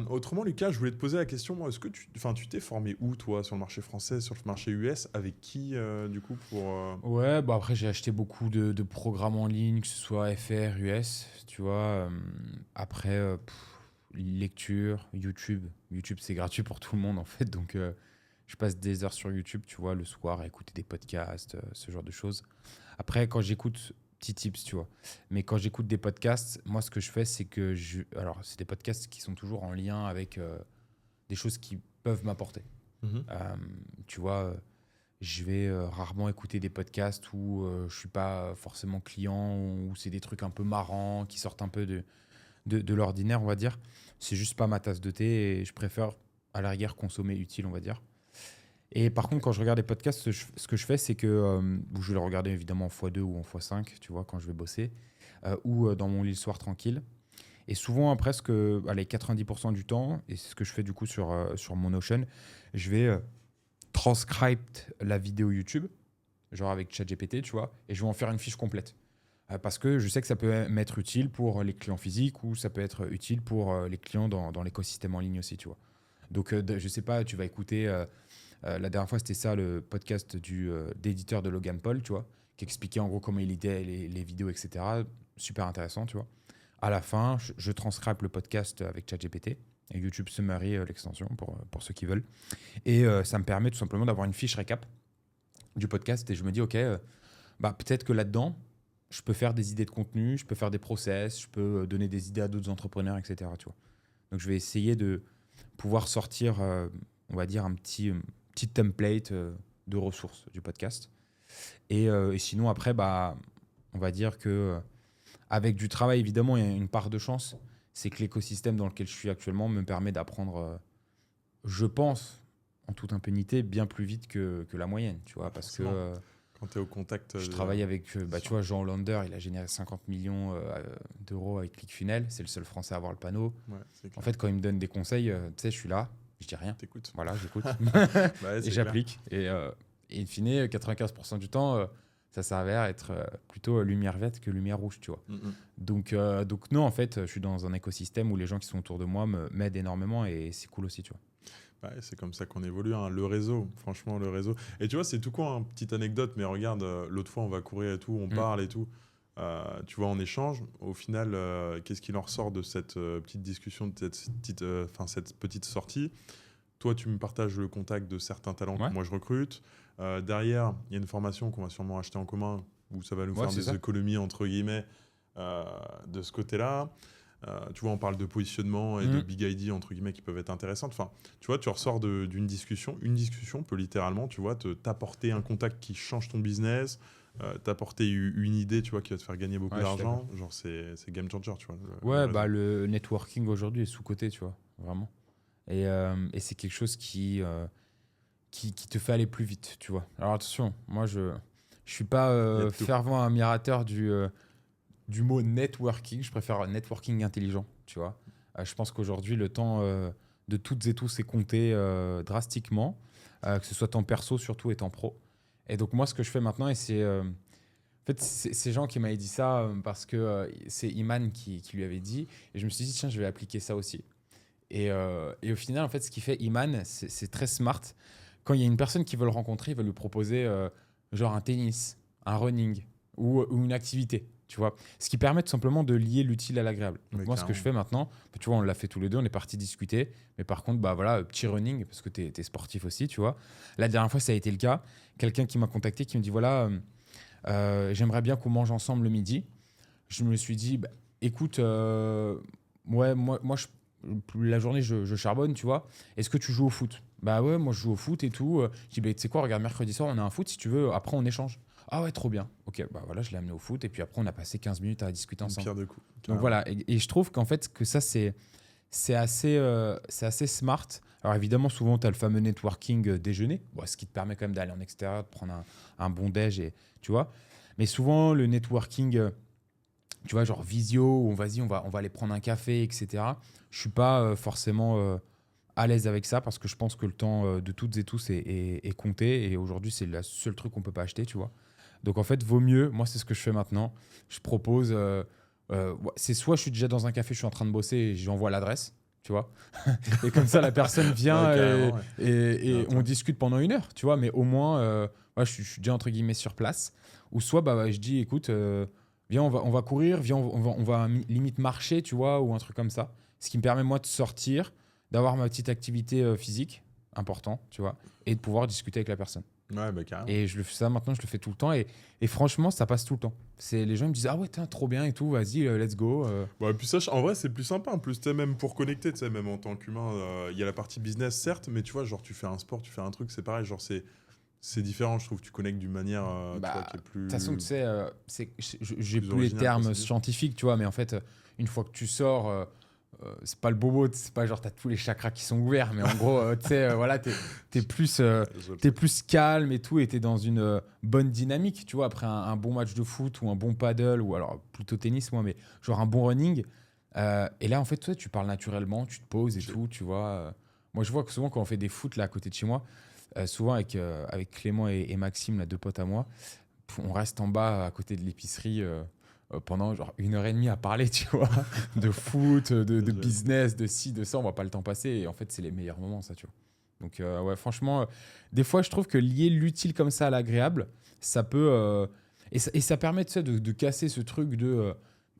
Autrement, Lucas, je voulais te poser la question, moi, est-ce que tu t'es formé où, toi, sur le marché français, sur le marché US, avec qui, du coup, pour... Ouais, bah après j'ai acheté beaucoup de programmes en ligne, que ce soit FR, US, tu vois. Après, lecture, YouTube. YouTube, c'est gratuit pour tout le monde en fait. Donc je passe des heures sur YouTube, tu vois, le soir à écouter des podcasts, ce genre de choses. Après, quand j'écoute, petit tips, tu vois. Mais quand j'écoute des podcasts, moi ce que je fais, c'est que alors, c'est des podcasts qui sont toujours en lien avec des choses qui peuvent m'apporter. Mhm. Tu vois, je vais rarement écouter des podcasts où je suis pas forcément client, où c'est des trucs un peu marrants, qui sortent un peu de l'ordinaire, on va dire. C'est juste pas ma tasse de thé et je préfère à la rigueur consommer utile, on va dire. Et par contre, quand je regarde des podcasts, ce que je fais, c'est que je vais le regarder évidemment en x2 ou en x5, tu vois, quand je vais bosser, ou dans mon lit le soir tranquille. Et souvent, presque allez, 90% du temps, et c'est ce que je fais du coup sur mon Notion, je vais transcribe la vidéo YouTube, genre avec ChatGPT, tu vois, et je vais en faire une fiche complète. Parce que je sais que ça peut m'être utile pour les clients physiques ou ça peut être utile pour les clients dans l'écosystème en ligne aussi, tu vois. Donc, je sais pas, tu vas écouter, la dernière fois, c'était ça, le podcast d'éditeur de Logan Paul, tu vois, qui expliquait en gros comment il éditait les vidéos, etc. Super intéressant, tu vois. À la fin, je transcribe le podcast avec ChatGPT et YouTube Summary, l'extension pour ceux qui veulent. Et ça me permet tout simplement d'avoir une fiche récap du podcast et je me dis, OK, bah, peut-être que là-dedans, je peux faire des idées de contenu, je peux faire des process, je peux donner des idées à d'autres entrepreneurs, etc. Tu vois. Donc, je vais essayer de pouvoir sortir, on va dire, un petit template de ressources du podcast. Et sinon, après, bah, on va dire que avec du travail, évidemment, il y a une part de chance. C'est que l'écosystème dans lequel je suis actuellement me permet d'apprendre, je pense, en toute impunité, bien plus vite que la moyenne, tu vois, parce que Quand tu es au contact... je travaille avec, tu vois, Jean Hollander, il a généré 50 millions d'euros avec ClickFunnels, c'est le seul Français à avoir le panneau. Ouais, c'est clair. En fait, quand il me donne des conseils, tu sais, je suis là, je dis rien. T'écoutes. Voilà, j'écoute Ouais, et c'est j'applique. Et in fine, 95% du temps, ça s'avère être plutôt lumière verte que lumière rouge, tu vois. clair. Donc non, en fait, je suis dans un écosystème où les gens qui sont autour de moi m'aident énormément et c'est cool aussi, tu vois. Ouais, c'est comme ça qu'on évolue, hein. Le réseau, franchement, le réseau. Et tu vois, c'est tout con, hein, petite anecdote, mais regarde, l'autre fois, on va courir et tout, on parle et tout. Tu vois, on échange. Au final, qu'est-ce qu'il en ressort de cette petite discussion, de cette petite sortie? Toi, tu me partages le contact de certains talents que moi, je recrute. Derrière, il y a une formation qu'on va sûrement acheter en commun où ça va nous faire des économies, entre guillemets, de ce côté-là. Tu vois, on parle de positionnement et de Mhm. big idea, entre guillemets, qui peuvent être intéressantes. Enfin, tu vois, tu ressors d'une discussion. Une discussion peut littéralement, tu vois, t'apporter un contact qui change ton business, t'apporter une idée, tu vois, qui va te faire gagner beaucoup Ouais, je suis d'argent. Genre, c'est game changer, tu vois. Ouais, réseau. le networking aujourd'hui est sous-coté, tu vois, vraiment. Et c'est quelque chose qui te fait aller plus vite, tu vois. Alors attention, moi je suis pas Il y a de tout. fervent admirateur du mot networking, je préfère networking intelligent, tu vois. Je pense qu'aujourd'hui, le temps de toutes et tous est compté drastiquement, que ce soit en perso surtout et en pro. Et donc moi, ce que je fais maintenant, et c'est... en fait, c'est Jean qui m'avait dit ça parce que c'est Iman qui lui avait dit. Et je me suis dit, tiens, je vais appliquer ça aussi. Et au final, en fait, ce qu'il fait, Iman, c'est très smart. Quand il y a une personne qui veut le rencontrer, il va lui proposer genre un tennis, un running ou une activité, tu vois. Ce qui permet tout simplement de lier l'utile à l'agréable. Donc Mais moi, ce que je fais maintenant, bah, tu vois, on l'a fait tous les deux, on est partis discuter. Mais par contre, bah voilà, petit running, parce que tu es sportif aussi, tu vois. La dernière fois, ça a été le cas. Quelqu'un qui m'a contacté, qui me dit, voilà, j'aimerais bien qu'on mange ensemble le midi. Je me suis dit, bah, écoute, ouais, la journée, je charbonne, tu vois. Est-ce que tu joues au foot? Bah ouais, moi je joue au foot et tout. Je dis, bah, tu sais quoi, regarde, mercredi soir, on a un foot, si tu veux, après on échange. Ah ouais, trop bien. Ok, bah voilà, je l'ai amené au foot et puis après on a passé 15 minutes à discuter Une ensemble. pierre de coups. Donc carrément. voilà, et je trouve qu'en fait, que ça, c'est assez smart. Alors évidemment, souvent, tu as le fameux networking déjeuner, bon, ce qui te permet quand même d'aller en extérieur, de prendre un bon déj, et, tu vois. Mais souvent, le networking, tu vois, genre visio, où vas-y, on va aller prendre un café, etc. Je suis pas forcément à l'aise avec ça parce que je pense que le temps de toutes et tous est compté et aujourd'hui, c'est le seul truc qu'on peut pas acheter, tu vois. Donc en fait, vaut mieux, moi, c'est ce que je fais maintenant. Je propose, ouais, c'est soit je suis déjà dans un café, je suis en train de bosser et j'envoie l'adresse, tu vois. Et comme ça, la personne vient Ouais, carrément, ouais. et on Attends. discute pendant 1 heure, tu vois. Mais au moins, ouais, je suis déjà entre guillemets sur place. Ou soit, bah, je dis, écoute, viens, on va courir, viens, on va limite marcher, tu vois, ou un truc comme ça. Ce qui me permet, moi, de sortir, d'avoir ma petite activité physique, important, tu vois, et de pouvoir discuter avec la personne. Ouais, bah carrément. Et ça, maintenant, je le fais tout le temps. Et franchement, ça passe tout le temps. Les gens ils me disent, ah ouais, t'es trop bien et tout, vas-y, let's go. Bon, et puis ça, en vrai, c'est plus sympa. En plus, tu sais, même pour connecter, tu sais, même en tant qu'humain, il y a la partie business, certes, mais tu vois, genre, tu fais un sport, tu fais un truc, c'est pareil. Genre, c'est différent, je trouve. Tu connectes d'une manière, tu Bah, vois, qui est plus. de toute façon, tu sais, j'ai plus plus les original, quoi, termes c'est dit. scientifiques, tu vois, mais en fait, une fois que tu sors, c'est pas le bobo, c'est pas genre t'as tous les chakras qui sont ouverts, mais en gros, tu sais, voilà, t'es plus, Je le t'es sais. plus calme et tout, et t'es dans une bonne dynamique, tu vois, après un bon match de foot ou un bon paddle, ou alors plutôt tennis, moi, mais genre un bon running. Et là, en fait, toi, tu parles naturellement, tu te poses et J'ai- tout, tu vois. Moi, je vois que souvent, quand on fait des foot là à côté de chez moi, souvent avec Clément et Maxime, là, deux potes à moi, on reste en bas à côté de l'épicerie pendant genre 1 heure et demie à parler, tu vois, de foot, de Je- business, de ci, de ça, on va pas le temps passer. Et en fait, c'est les meilleurs moments, ça, tu vois. Donc, ouais, franchement, des fois, je trouve que lier l'utile comme ça à l'agréable, ça peut. Et ça permet, tu sais, de casser ce truc de.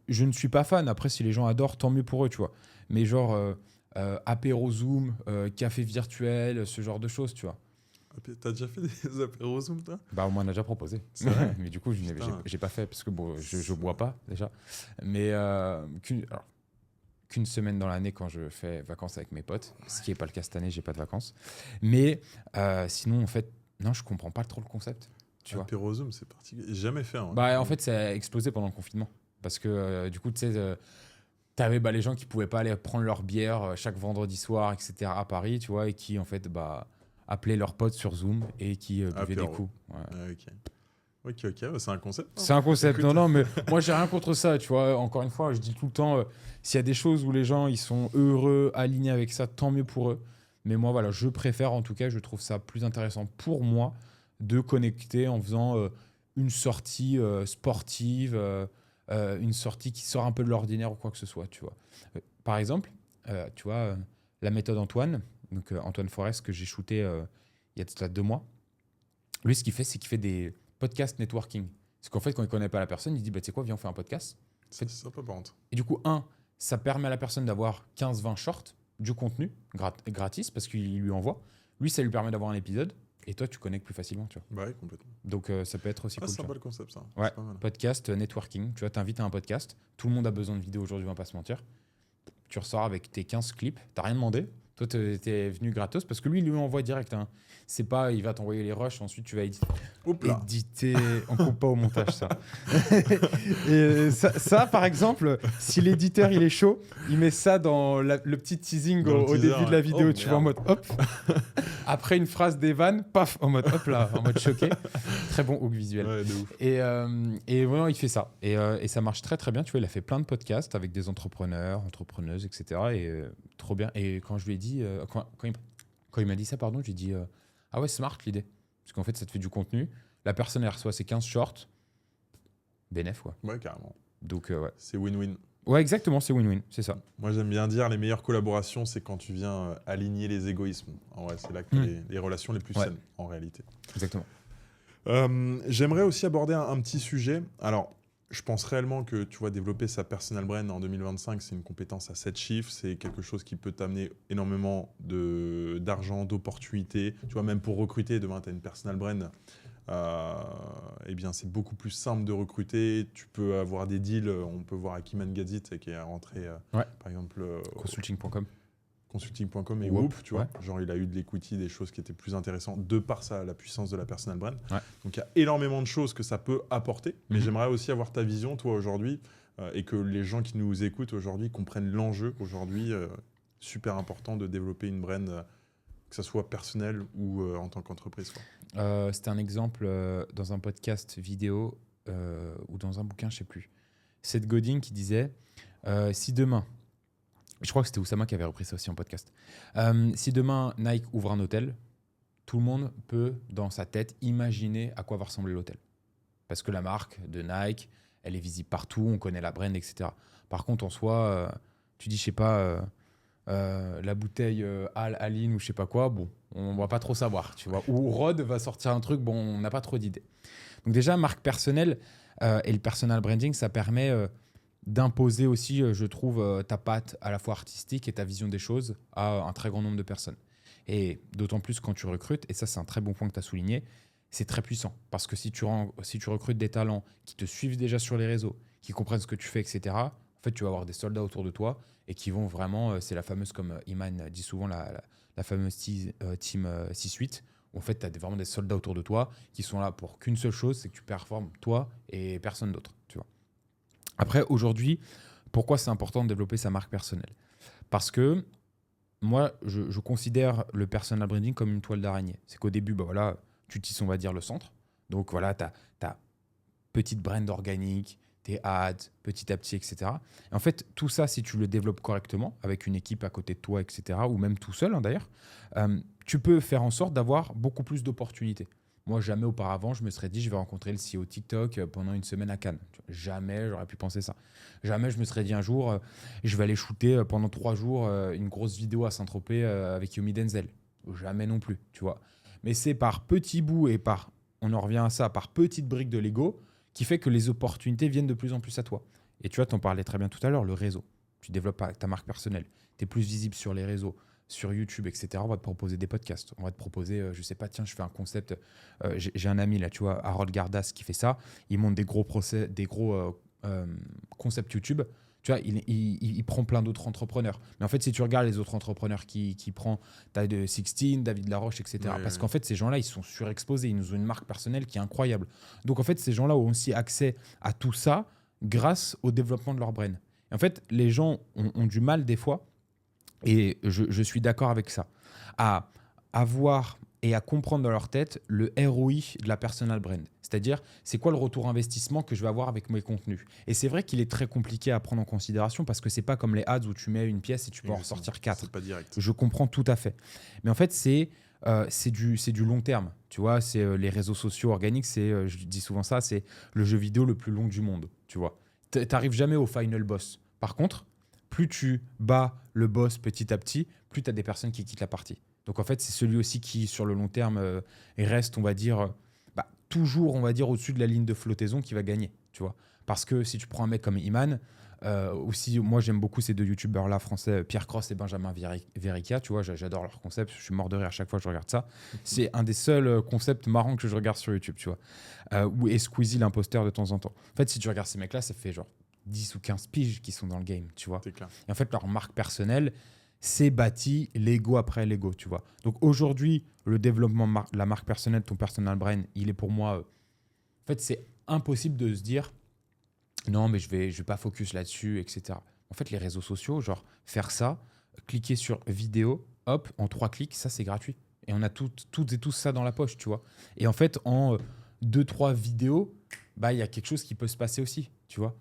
Je ne suis pas fan. Après, si les gens adorent, tant mieux pour eux, tu vois. Mais genre, apéro Zoom, café virtuel, ce genre de choses, tu vois. T'as déjà fait des apéros Zoom, toi? Bah, on m'en a déjà proposé. C'est vrai. Mais du coup, Putain. j'ai pas fait parce que bon, je bois pas déjà. Mais qu'une semaine dans l'année quand je fais vacances avec mes potes, ce qui est pas le cas cette année, j'ai pas de vacances. Mais sinon, en fait, non, je comprends pas trop le concept. Tu vois. Apéro Zoom, c'est particulier. J'ai jamais fait. Hein. Bah, en fait, ça a explosé pendant le confinement. Parce que du coup, tu sais, t'avais bah, les gens qui pouvaient pas aller prendre leur bière chaque vendredi soir, etc. à Paris, tu vois, et qui en fait bah, appelaient leurs potes sur Zoom et qui buvaient des Apéro. coups. Ouais. Ah, ok, bah, c'est un concept. hein. C'est un concept, Écoute. non, mais moi j'ai rien contre ça, tu vois. Encore une fois, je dis tout le temps, s'il y a des choses où les gens ils sont heureux, alignés avec ça, tant mieux pour eux. Mais moi, voilà, je préfère, en tout cas, je trouve ça plus intéressant pour moi de connecter en faisant une sortie sportive, une sortie qui sort un peu de l'ordinaire ou quoi que ce soit, tu vois. Par exemple, tu vois, la méthode Antoine, donc Antoine Forest que j'ai shooté il y a de cela 2 mois. Lui, ce qu'il fait, c'est qu'il fait des podcasts networking. Parce qu'en fait, quand il connaît pas la personne, il dit bah, tu sais quoi, viens, on fait un podcast. C'est sympa, par contre. Et du coup, ça permet à la personne d'avoir 15-20 shorts, du contenu gratis, parce qu'il lui envoie. Lui, ça lui permet d'avoir un épisode. Et toi, tu connectes plus facilement, tu vois. Bah ouais, complètement. Donc, ça peut être aussi Ah, cool. c'est tu sympa vois. le concept, ça. Ouais, C'est pas mal. podcast networking. Tu vois, t'invites à un podcast. Tout le monde a besoin de vidéos aujourd'hui, on va pas se mentir. tu ressors avec tes 15 clips, t'as rien demandé. Toi, t'es venu gratos parce que lui envoie direct. Hein. C'est pas, il va t'envoyer les rushs, ensuite tu vas éditer. On coupe pas au montage ça. Et ça, par exemple, si l'éditeur il est chaud, il met ça dans le petit teasing au début de la vidéo, tu vois, en mode hop. Après une phrase d'Evan, paf, en mode hop là, en mode choqué. Très bon hook visuel. Ouais, de ouf. Et vraiment, il fait ça. Et ça marche très très bien. Tu vois, il a fait plein de podcasts avec des entrepreneurs, entrepreneuses, etc. Et trop bien. Et quand je lui ai dit, quand il m'a dit ça, pardon, j'ai dit ah ouais, smart l'idée. Parce qu'en fait, ça te fait du contenu. La personne, elle reçoit ses 15 shorts. Bénef, quoi. Ouais, carrément. Donc, ouais. C'est win-win. Ouais, exactement, c'est win-win, c'est ça. Moi, j'aime bien dire les meilleures collaborations, c'est quand tu viens aligner les égoïsmes. En vrai, c'est là que les relations les plus saines, en réalité. Exactement. J'aimerais aussi aborder un petit sujet. Alors, je pense réellement que tu vois, développer sa personal brand en 2025, c'est une compétence à 7 chiffres. C'est quelque chose qui peut t'amener énormément d'argent, d'opportunités. Tu vois, même pour recruter, demain, tu as une personal brand. Eh bien, c'est beaucoup plus simple de recruter. Tu peux avoir des deals. On peut voir Akiman Gazit qui est rentré, par exemple, consulting.com et Whoop, tu vois. Genre, il a eu de l'equity, des choses qui étaient plus intéressantes de par la puissance de la personal brand. Ouais. Donc, il y a énormément de choses que ça peut apporter. Mais j'aimerais aussi avoir ta vision, toi, aujourd'hui, et que les gens qui nous écoutent aujourd'hui comprennent l'enjeu aujourd'hui, super important de développer une brand, que ce soit personnel ou en tant qu'entreprise, quoi. C'était un exemple dans un podcast vidéo ou dans un bouquin, je sais plus. Seth Godin qui disait si demain, je crois que c'était Oussama qui avait repris ça aussi en podcast, si demain Nike ouvre un hôtel, tout le monde peut dans sa tête imaginer à quoi va ressembler l'hôtel. Parce que la marque de Nike, elle est visible partout, on connaît la brand, etc. Par contre, en soi, tu dis, je sais pas, la bouteille Aline ou je sais pas quoi, bon, on va pas trop savoir, tu vois. Ou Rod va sortir un truc, bon, on n'a pas trop d'idées. Donc déjà, marque personnelle et le personal branding, ça permet d'imposer aussi, je trouve, ta patte à la fois artistique et ta vision des choses à un très grand nombre de personnes. Et d'autant plus quand tu recrutes, et ça c'est un très bon point que tu as souligné, c'est très puissant. Parce que si tu recrutes des talents qui te suivent déjà sur les réseaux, qui comprennent ce que tu fais, etc., en fait, tu vas avoir des soldats autour de toi et qui vont vraiment, c'est la fameuse, comme Iman dit souvent, la fameuse team 6-8, où en fait, tu as vraiment des soldats autour de toi qui sont là pour qu'une seule chose, c'est que tu performes toi et personne d'autre, tu vois. Après, aujourd'hui, pourquoi c'est important de développer sa marque personnelle ? Parce que moi, je considère le personal branding comme une toile d'araignée. C'est qu'au début, bah voilà, tu tisses, on va dire, le centre. Donc voilà, tu as petite brand organique, tes ads, petit à petit, etc. Et en fait, tout ça, si tu le développes correctement, avec une équipe à côté de toi, etc., ou même tout seul, hein, d'ailleurs, tu peux faire en sorte d'avoir beaucoup plus d'opportunités. Moi, jamais auparavant, je me serais dit, je vais rencontrer le CEO TikTok pendant une semaine à Cannes. Jamais j'aurais pu penser ça. Jamais je me serais dit un jour, je vais aller shooter pendant 3 jours une grosse vidéo à Saint-Tropez avec Yomi Denzel. Jamais non plus, tu vois. Mais c'est par petits bouts et on en revient à ça, par petites briques de Lego, qui fait que les opportunités viennent de plus en plus à toi. Et tu vois, tu en parlais très bien tout à l'heure, le réseau. Tu développes ta marque personnelle. Tu es plus visible sur les réseaux, sur YouTube, etc. On va te proposer des podcasts. On va te proposer, je sais pas, tiens, je fais un concept. J'ai un ami là, tu vois, Harold Gardas, qui fait ça. Il monte des gros concepts YouTube. Tu vois, il prend plein d'autres entrepreneurs. Mais en fait, si tu regardes les autres entrepreneurs qui prend, tu as de Sixteen, David Laroche, etc. Parce qu'en fait, ces gens-là, ils sont surexposés. Ils nous ont une marque personnelle qui est incroyable. Donc, en fait, ces gens-là ont aussi accès à tout ça grâce au développement de leur brain. Et en fait, les gens ont du mal des fois, et je suis d'accord avec ça, à avoir et à comprendre dans leur tête le ROI de la personal brand. C'est-à-dire, c'est quoi le retour investissement que je vais avoir avec mes contenus. Et c'est vrai qu'il est très compliqué à prendre en considération parce que c'est pas comme les ads où tu mets une pièce et tu peux en ressortir 4. C'est pas direct. Je comprends tout à fait. Mais en fait, c'est du long terme. Tu vois, c'est les réseaux sociaux organiques, je dis souvent ça, c'est le jeu vidéo le plus long du monde. Tu vois, t'arrives jamais au final boss. Par contre, plus tu bats le boss petit à petit, plus tu as des personnes qui quittent la partie. Donc en fait, c'est celui aussi qui, sur le long terme, reste, on va dire, toujours, on va dire, au-dessus de la ligne de flottaison qui va gagner, tu vois. Parce que si tu prends un mec comme Iman, aussi, moi j'aime beaucoup ces deux youtubeurs-là français, Pierre Cross et Benjamin Verica, tu vois, j'adore leur concept, je suis mort de rire à chaque fois que je regarde ça. C'est un des seuls concepts marrants que je regarde sur YouTube, tu vois. Et Squeezie, l'imposteur, de temps en temps. En fait, si tu regardes ces mecs-là, ça fait genre 10 ou 15 piges qui sont dans le game, tu vois. C'est clair. Et en fait, leur marque personnelle, c'est bâti Lego après Lego, tu vois. Donc aujourd'hui, le développement de la marque personnelle, ton personal brand, il est pour moi... en fait, c'est impossible de se dire non, mais je vais pas focus là-dessus, etc. En fait, les réseaux sociaux, genre faire ça, cliquer sur vidéo, hop, en 3 clics, ça c'est gratuit. Et on a toutes et tous ça dans la poche, tu vois. Et en fait, en 2-3 vidéos, bah, il y a quelque chose qui peut se passer aussi, tu vois.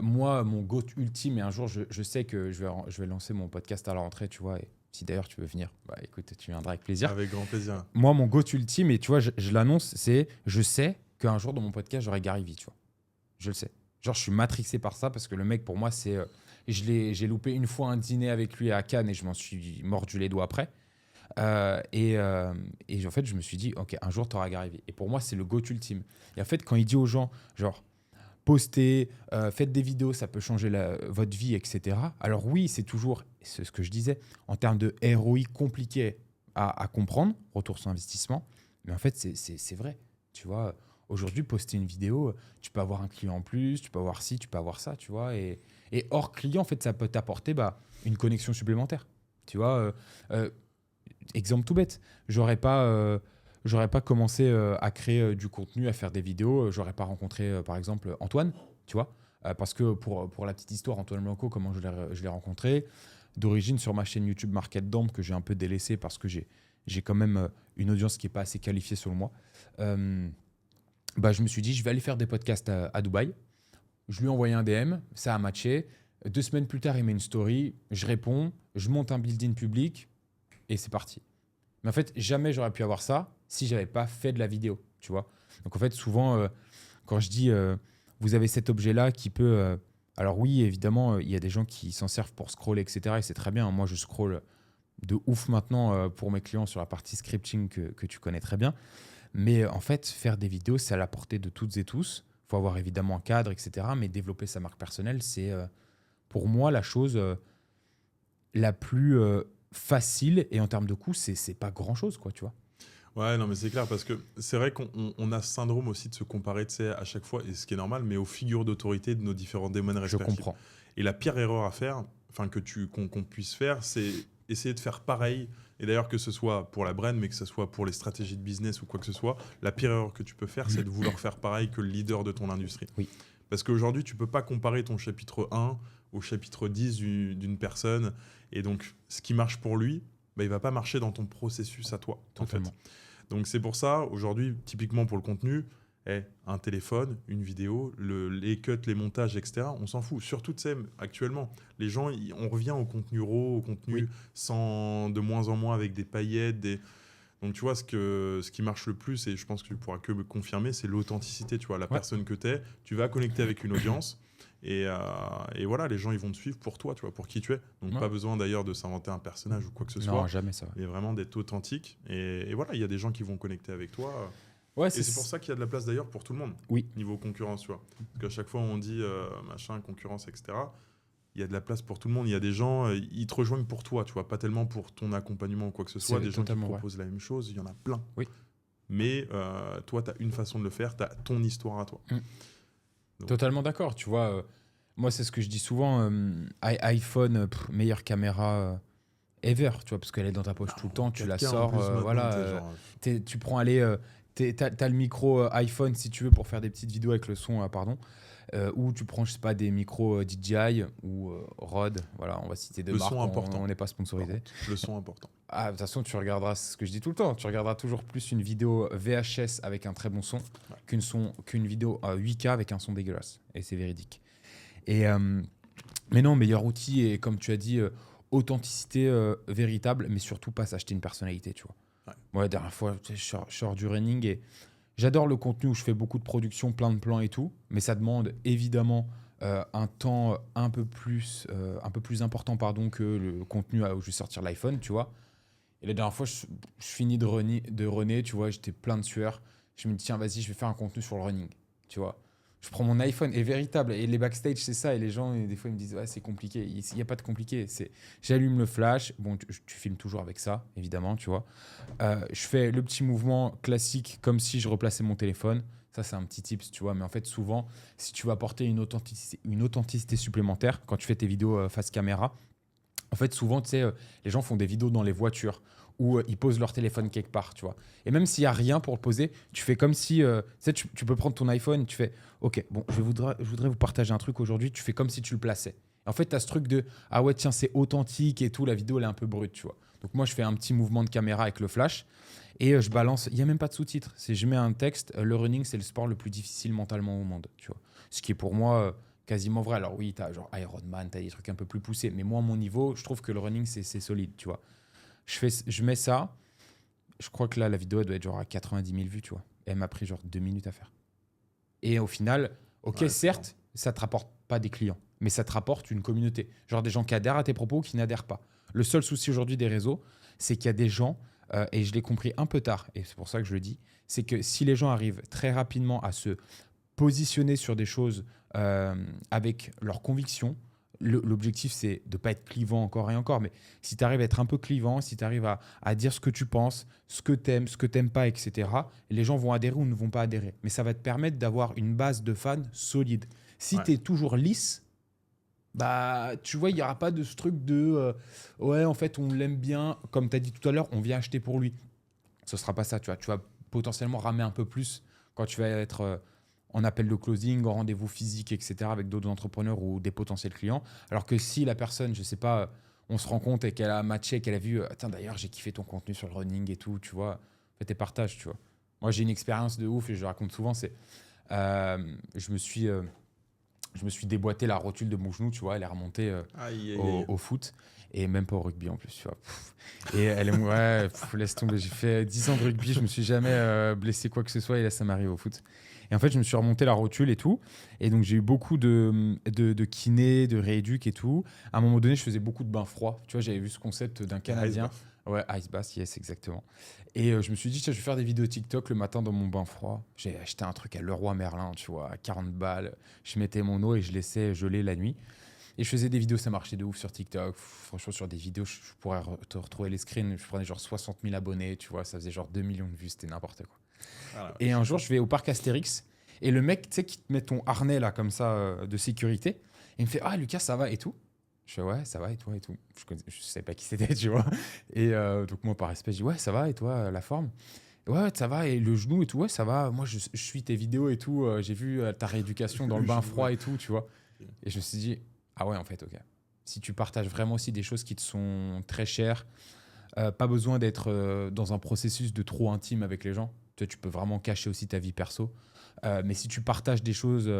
Moi, mon goat ultime, et un jour, je sais que je vais lancer mon podcast à la rentrée, tu vois. Et si d'ailleurs tu veux venir, bah écoute, tu viendras avec plaisir. Avec grand plaisir. Moi, mon goat ultime, et tu vois, je l'annonce, c'est je sais qu'un jour dans mon podcast, j'aurai Gary Vee, tu vois. Je le sais. Genre, je suis matrixé par ça parce que le mec, pour moi, c'est. J'ai loupé une fois un dîner avec lui à Cannes et je m'en suis mordu les doigts après. Et en fait, je me suis dit, OK, un jour, tu auras Gary Vee. Et pour moi, c'est le GOAT ultime. Et en fait, quand il dit aux gens, genre, postez, faites des vidéos, ça peut changer votre vie, etc. Alors oui, c'est toujours, c'est ce que je disais, en termes de ROI compliqué à comprendre, retour sur investissement. Mais en fait, c'est vrai. Tu vois, aujourd'hui, poster une vidéo, tu peux avoir un client en plus, tu peux avoir ci, tu peux avoir ça, tu vois. Et hors client, en fait, ça peut t'apporter une connexion supplémentaire. Tu vois, exemple tout bête, j'aurais pas commencé à créer du contenu, à faire des vidéos, j'aurais pas rencontré par exemple Antoine, tu vois, parce que pour la petite histoire, Antoine Blanco, comment je l'ai rencontré, d'origine sur ma chaîne YouTube Market Dump que j'ai un peu délaissé parce que j'ai quand même une audience qui est pas assez qualifiée selon moi. Je me suis dit, je vais aller faire des podcasts à Dubaï. Je lui ai envoyé un DM, ça a matché. 2 semaines plus tard, il met une story, je réponds, je monte un build-in public et c'est parti. Mais en fait, jamais j'aurais pu avoir ça si j'avais pas fait de la vidéo, tu vois. Donc en fait, souvent, quand je dis vous avez cet objet-là qui peut... alors oui, évidemment, il y a des gens qui s'en servent pour scroller, etc. Et c'est très bien. Moi, je scrolle de ouf maintenant pour mes clients sur la partie scripting que tu connais très bien. Mais en fait, faire des vidéos, c'est à la portée de toutes et tous. Il faut avoir évidemment un cadre, etc. Mais développer sa marque personnelle, c'est pour moi la chose la plus facile. Et en termes de coût, c'est pas grand-chose, quoi, tu vois. Ouais, non, mais c'est clair, parce que c'est vrai qu'on a ce syndrome aussi de se comparer, tu sais, à chaque fois, et ce qui est normal, mais aux figures d'autorité de nos différents domaines Je respectifs. comprends. Et la pire erreur à faire, enfin qu'on puisse faire, c'est essayer de faire pareil. Et d'ailleurs, que ce soit pour la brand, mais que ce soit pour les stratégies de business ou quoi que ce soit, la pire erreur que tu peux faire, c'est de vouloir faire pareil que le leader de ton industrie. Oui. Parce qu'aujourd'hui, tu ne peux pas comparer ton chapitre 1 au chapitre 10 d'une personne. Et donc, ce qui marche pour lui, il ne va pas marcher dans ton processus à toi. Totalement. En fait. Donc, c'est pour ça, aujourd'hui, typiquement pour le contenu, un téléphone, une vidéo, les cuts, les montages, etc. On s'en fout. Surtout, tu sais, actuellement, les gens, on revient au contenu raw, au contenu sans de moins en moins avec des paillettes. Donc, tu vois, ce qui marche le plus, et je pense que tu pourras que me confirmer, c'est l'authenticité. Tu vois, la personne que tu es, tu vas connecter avec une audience. Et voilà, les gens, ils vont te suivre pour toi, tu vois, pour qui tu es. Donc, pas besoin d'ailleurs de s'inventer un personnage ou quoi que ce soit. Non, jamais ça. Mais vraiment d'être authentique. Et voilà, il y a des gens qui vont connecter avec toi. Ouais, et c'est pour ça qu'il y a de la place d'ailleurs pour tout le monde. Oui. Niveau concurrence, tu vois. Parce qu'à chaque fois, on dit machin, concurrence, etc. Il y a de la place pour tout le monde. Il y a des gens, ils te rejoignent pour toi, tu vois. Pas tellement pour ton accompagnement ou quoi que ce soit. Des gens qui proposent la même chose, il y en a plein. Oui. Mais toi, tu as une façon de le faire, tu as ton histoire à toi. Donc. Totalement d'accord. Tu vois, moi, c'est ce que je dis souvent. iPhone, meilleure caméra ever, tu vois, parce qu'elle est dans ta poche tout le temps. Tu la sors, voilà. Tu prends, t'as le micro iPhone si tu veux pour faire des petites vidéos avec le son, ou tu prends, je sais pas, des micros DJI ou Rode. Voilà, on va citer deux marques. On n'est pas sponsorisé. Le son important. Ah, de toute façon, tu regarderas ce que je dis tout le temps. Tu regarderas toujours plus une vidéo VHS avec un très bon son qu'une vidéo 8K avec un son dégueulasse. Et c'est véridique. Mais non, meilleur outil, et comme tu as dit, authenticité véritable, mais surtout pas s'acheter une personnalité, tu vois. Moi, la dernière fois, je sors du running et j'adore le contenu où je fais beaucoup de production, plein de plans et tout, mais ça demande évidemment un temps un peu plus important que le contenu où je vais sortir l'iPhone, tu vois. Et la dernière fois, je finis de runner, tu vois, j'étais plein de sueur. Je me dis, tiens, vas-y, je vais faire un contenu sur le running, tu vois. Je prends mon iPhone, et véritable, et les backstage, c'est ça, et les gens, des fois, ils me disent, ouais, c'est compliqué. Il n'y a pas de compliqué. J'allume le flash, bon, tu filmes toujours avec ça, évidemment, tu vois. Je fais le petit mouvement classique, comme si je replaçais mon téléphone. Ça, c'est un petit tips, tu vois. Mais en fait, souvent, si tu veux apporter une authenticité supplémentaire quand tu fais tes vidéos face caméra, en fait, souvent, tu sais, les gens font des vidéos dans les voitures où ils posent leur téléphone quelque part, tu vois. Et même s'il n'y a rien pour le poser, tu fais comme si, tu sais, tu peux prendre ton iPhone, tu fais, OK, bon, je voudrais vous partager un truc aujourd'hui, tu fais comme si tu le plaçais. En fait, tu as ce truc de, ah ouais, tiens, c'est authentique et tout, la vidéo, elle est un peu brute, tu vois. Donc moi, je fais un petit mouvement de caméra avec le flash et je balance, il n'y a même pas de sous-titres. Je mets un texte, le running, c'est le sport le plus difficile mentalement au monde, tu vois. Ce qui est pour moi quasiment vrai. Alors oui, tu as genre Ironman, tu as des trucs un peu plus poussés, mais moi, à mon niveau, je trouve que le running, c'est solide, tu vois. Je mets ça, je crois que là, la vidéo, elle doit être genre à 90 000 vues, tu vois. Et elle m'a pris genre 2 minutes à faire. Et au final, OK, Ouais, certes, ça te rapporte pas des clients, mais ça te rapporte une communauté. Genre des gens qui adhèrent à tes propos ou qui n'adhèrent pas. Le seul souci aujourd'hui des réseaux, c'est qu'il y a des gens, et je l'ai compris un peu tard, et c'est pour ça que je le dis, c'est que si les gens arrivent très rapidement à se positionner sur des choses avec leurs convictions, l'objectif, c'est de ne pas être clivant encore et encore, mais si tu arrives à être un peu clivant, si tu arrives à dire ce que tu penses, ce que tu n'aimes pas, etc., les gens vont adhérer ou ne vont pas adhérer. Mais ça va te permettre d'avoir une base de fans solide. Si tu es toujours lisse, bah, tu vois, il n'y aura pas de ce truc de ouais, en fait, on l'aime bien, comme tu as dit tout à l'heure, on vient acheter pour lui. Ce ne sera pas ça, tu vois. Tu vas potentiellement ramer un peu plus quand tu vas être en appel de closing, en rendez-vous physique, etc., avec d'autres entrepreneurs ou des potentiels clients. Alors que si la personne, je ne sais pas, on se rend compte et qu'elle a matché, qu'elle a vu, tiens, d'ailleurs, j'ai kiffé ton contenu sur le running et tout, tu vois, fais tes partages, tu vois. Moi, j'ai une expérience de ouf et je le raconte souvent, c'est je me suis déboîté la rotule de mon genou, tu vois, elle est remontée au foot et même pas au rugby en plus, tu vois. Et elle est, ouais, laisse tomber, j'ai fait 10 ans de rugby, je me suis jamais blessé quoi que ce soit et là, ça m'arrive au foot. Et en fait, je me suis remonté la rotule et tout. Et donc, j'ai eu beaucoup de kiné, de rééduc et tout. À un moment donné, je faisais beaucoup de bains froids. Tu vois, j'avais vu ce concept d'un Canadien. Ouais, ice bath, yes, exactement. Et je me suis dit, tiens, je vais faire des vidéos TikTok le matin dans mon bain froid. J'ai acheté un truc à Leroy Merlin, tu vois, à 40 balles. Je mettais mon eau et je laissais geler la nuit. Et je faisais des vidéos, ça marchait de ouf sur TikTok. Franchement, sur des vidéos, je pourrais te retrouver les screens. Je prenais genre 60 000 abonnés, tu vois, ça faisait genre 2 millions de vues, c'était n'importe quoi. Ah, et un jour, je vais au parc Astérix et le mec, tu sais, qui te met ton harnais là, comme ça, de sécurité, et il me fait, ah, Lucas, ça va et tout. Je fais, ouais, ça va et toi et tout. Je savais pas qui c'était, tu vois. Et donc, moi, par respect, je dis, ouais, ça va et toi, la forme? Ouais, ça va. Et le genou et tout, ouais, ça va. Moi, je suis tes vidéos et tout. J'ai vu ta rééducation dans le bain froid et tout, tu vois. Et je me suis dit, ah ouais, en fait, ok. Si tu partages vraiment aussi des choses qui te sont très chères, pas besoin d'être dans un processus de trop intime avec les gens. Tu peux vraiment cacher aussi ta vie perso. Mais si tu partages des choses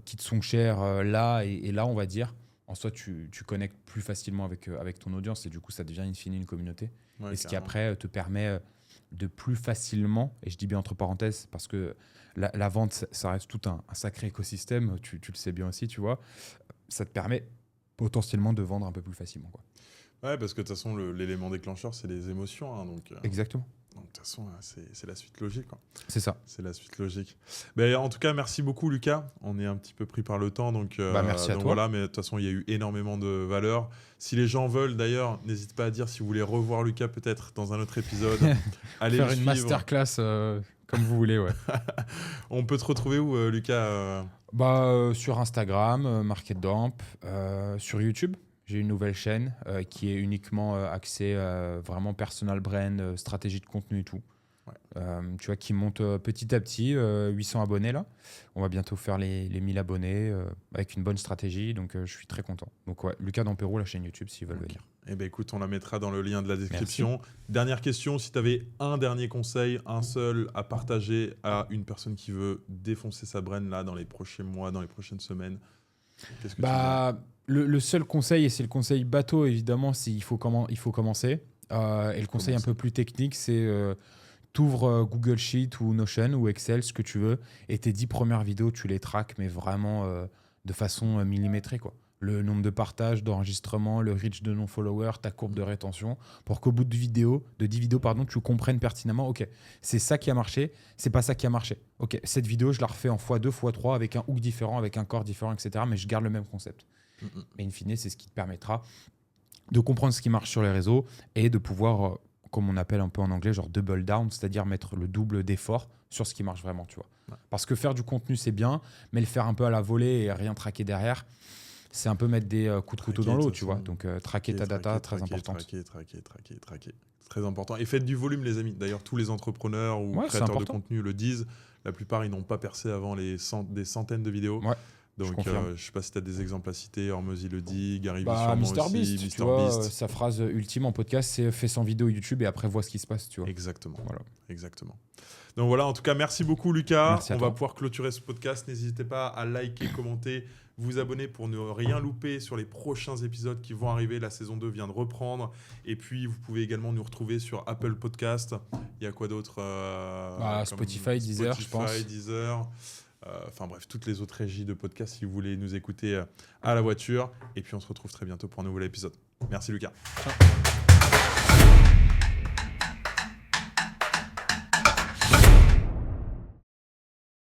qui te sont chères là et là, on va dire, en soi, tu connectes plus facilement avec ton audience et du coup, ça devient in fine une communauté. Ouais, et ce qui après te permet de plus facilement, et je dis bien entre parenthèses, parce que la vente, ça reste tout un sacré écosystème, tu le sais bien aussi, tu vois, ça te permet potentiellement de vendre un peu plus facilement, quoi. Ouais, parce que de toute façon, l'élément déclencheur, c'est les émotions. Hein, donc, exactement. Donc, de toute façon, c'est la suite logique. Quoi. C'est ça. C'est la suite logique. Mais en tout cas, merci beaucoup, Lucas. On est un petit peu pris par le temps. Donc, merci à toi. Voilà, mais de toute façon, il y a eu énormément de valeur. Si les gens veulent, d'ailleurs, n'hésite pas à dire si vous voulez revoir Lucas peut-être dans un autre épisode. Allez faire une masterclass comme vous voulez, ouais. On peut te retrouver où, Lucas sur Instagram, Market.Damp, sur YouTube. J'ai une nouvelle chaîne qui est uniquement axée vraiment personal brand, stratégie de contenu et tout. Ouais. Tu vois, qui monte petit à petit, 800 abonnés là. On va bientôt faire les 1000 abonnés avec une bonne stratégie, donc je suis très content. Donc ouais, Lucas Dampero, la chaîne YouTube, s'ils veulent venir. Eh ben écoute, on la mettra dans le lien de la description. Merci. Dernière question, si tu avais un dernier conseil, un seul à partager à une personne qui veut défoncer sa brain là dans les prochains mois, dans les prochaines semaines, qu'est-ce que tu dirais ? Le seul conseil, et c'est le conseil bateau évidemment, c'est il faut commencer. Et le conseil un peu plus technique, c'est t'ouvres Google Sheet ou Notion ou Excel, ce que tu veux, et tes 10 premières vidéos, tu les traques, mais vraiment de façon millimétrée, quoi. Le nombre de partages, d'enregistrements, le reach de non-followers, ta courbe de rétention, pour qu'au bout de 10 vidéos, tu comprennes pertinemment, ok, c'est ça qui a marché, c'est pas ça qui a marché. Ok, cette vidéo, je la refais en x2, x3, avec un hook différent, avec un corps différent, etc., mais je garde le même concept. Mais in fine, c'est ce qui te permettra de comprendre ce qui marche sur les réseaux et de pouvoir comme on appelle un peu en anglais, genre double down, c'est-à-dire mettre le double d'effort sur ce qui marche vraiment, tu vois. Ouais. Parce que faire du contenu, c'est bien, mais le faire un peu à la volée et rien traquer derrière, c'est un peu mettre des coups de couteau dans l'eau, tu vois. Donc, traquer ta data, très importante. Traquer. Très important. Et faites du volume, les amis. D'ailleurs, tous les entrepreneurs ou créateurs de contenu le disent. La plupart, ils n'ont pas percé avant des centaines de vidéos. Ouais. Donc, je ne sais pas si tu as des exemples à citer. Hormozy le dit, Gary Vee MrBeast, tu vois, sa phrase ultime en podcast, c'est fais 100 vidéos YouTube et après vois ce qui se passe, tu vois. Exactement. Voilà. Exactement. Donc voilà, en tout cas, merci beaucoup, Lucas. Merci à toi. Va pouvoir clôturer ce podcast. N'hésitez pas à liker, commenter, vous abonner pour ne rien louper sur les prochains épisodes qui vont arriver. La saison 2 vient de reprendre. Et puis, vous pouvez également nous retrouver sur Apple Podcast. Il y a quoi d'autre Spotify, Deezer, je pense. Deezer. Enfin bref, toutes les autres régies de podcast si vous voulez nous écouter à la voiture. Et puis, on se retrouve très bientôt pour un nouvel épisode. Merci, Lucas. Ciao.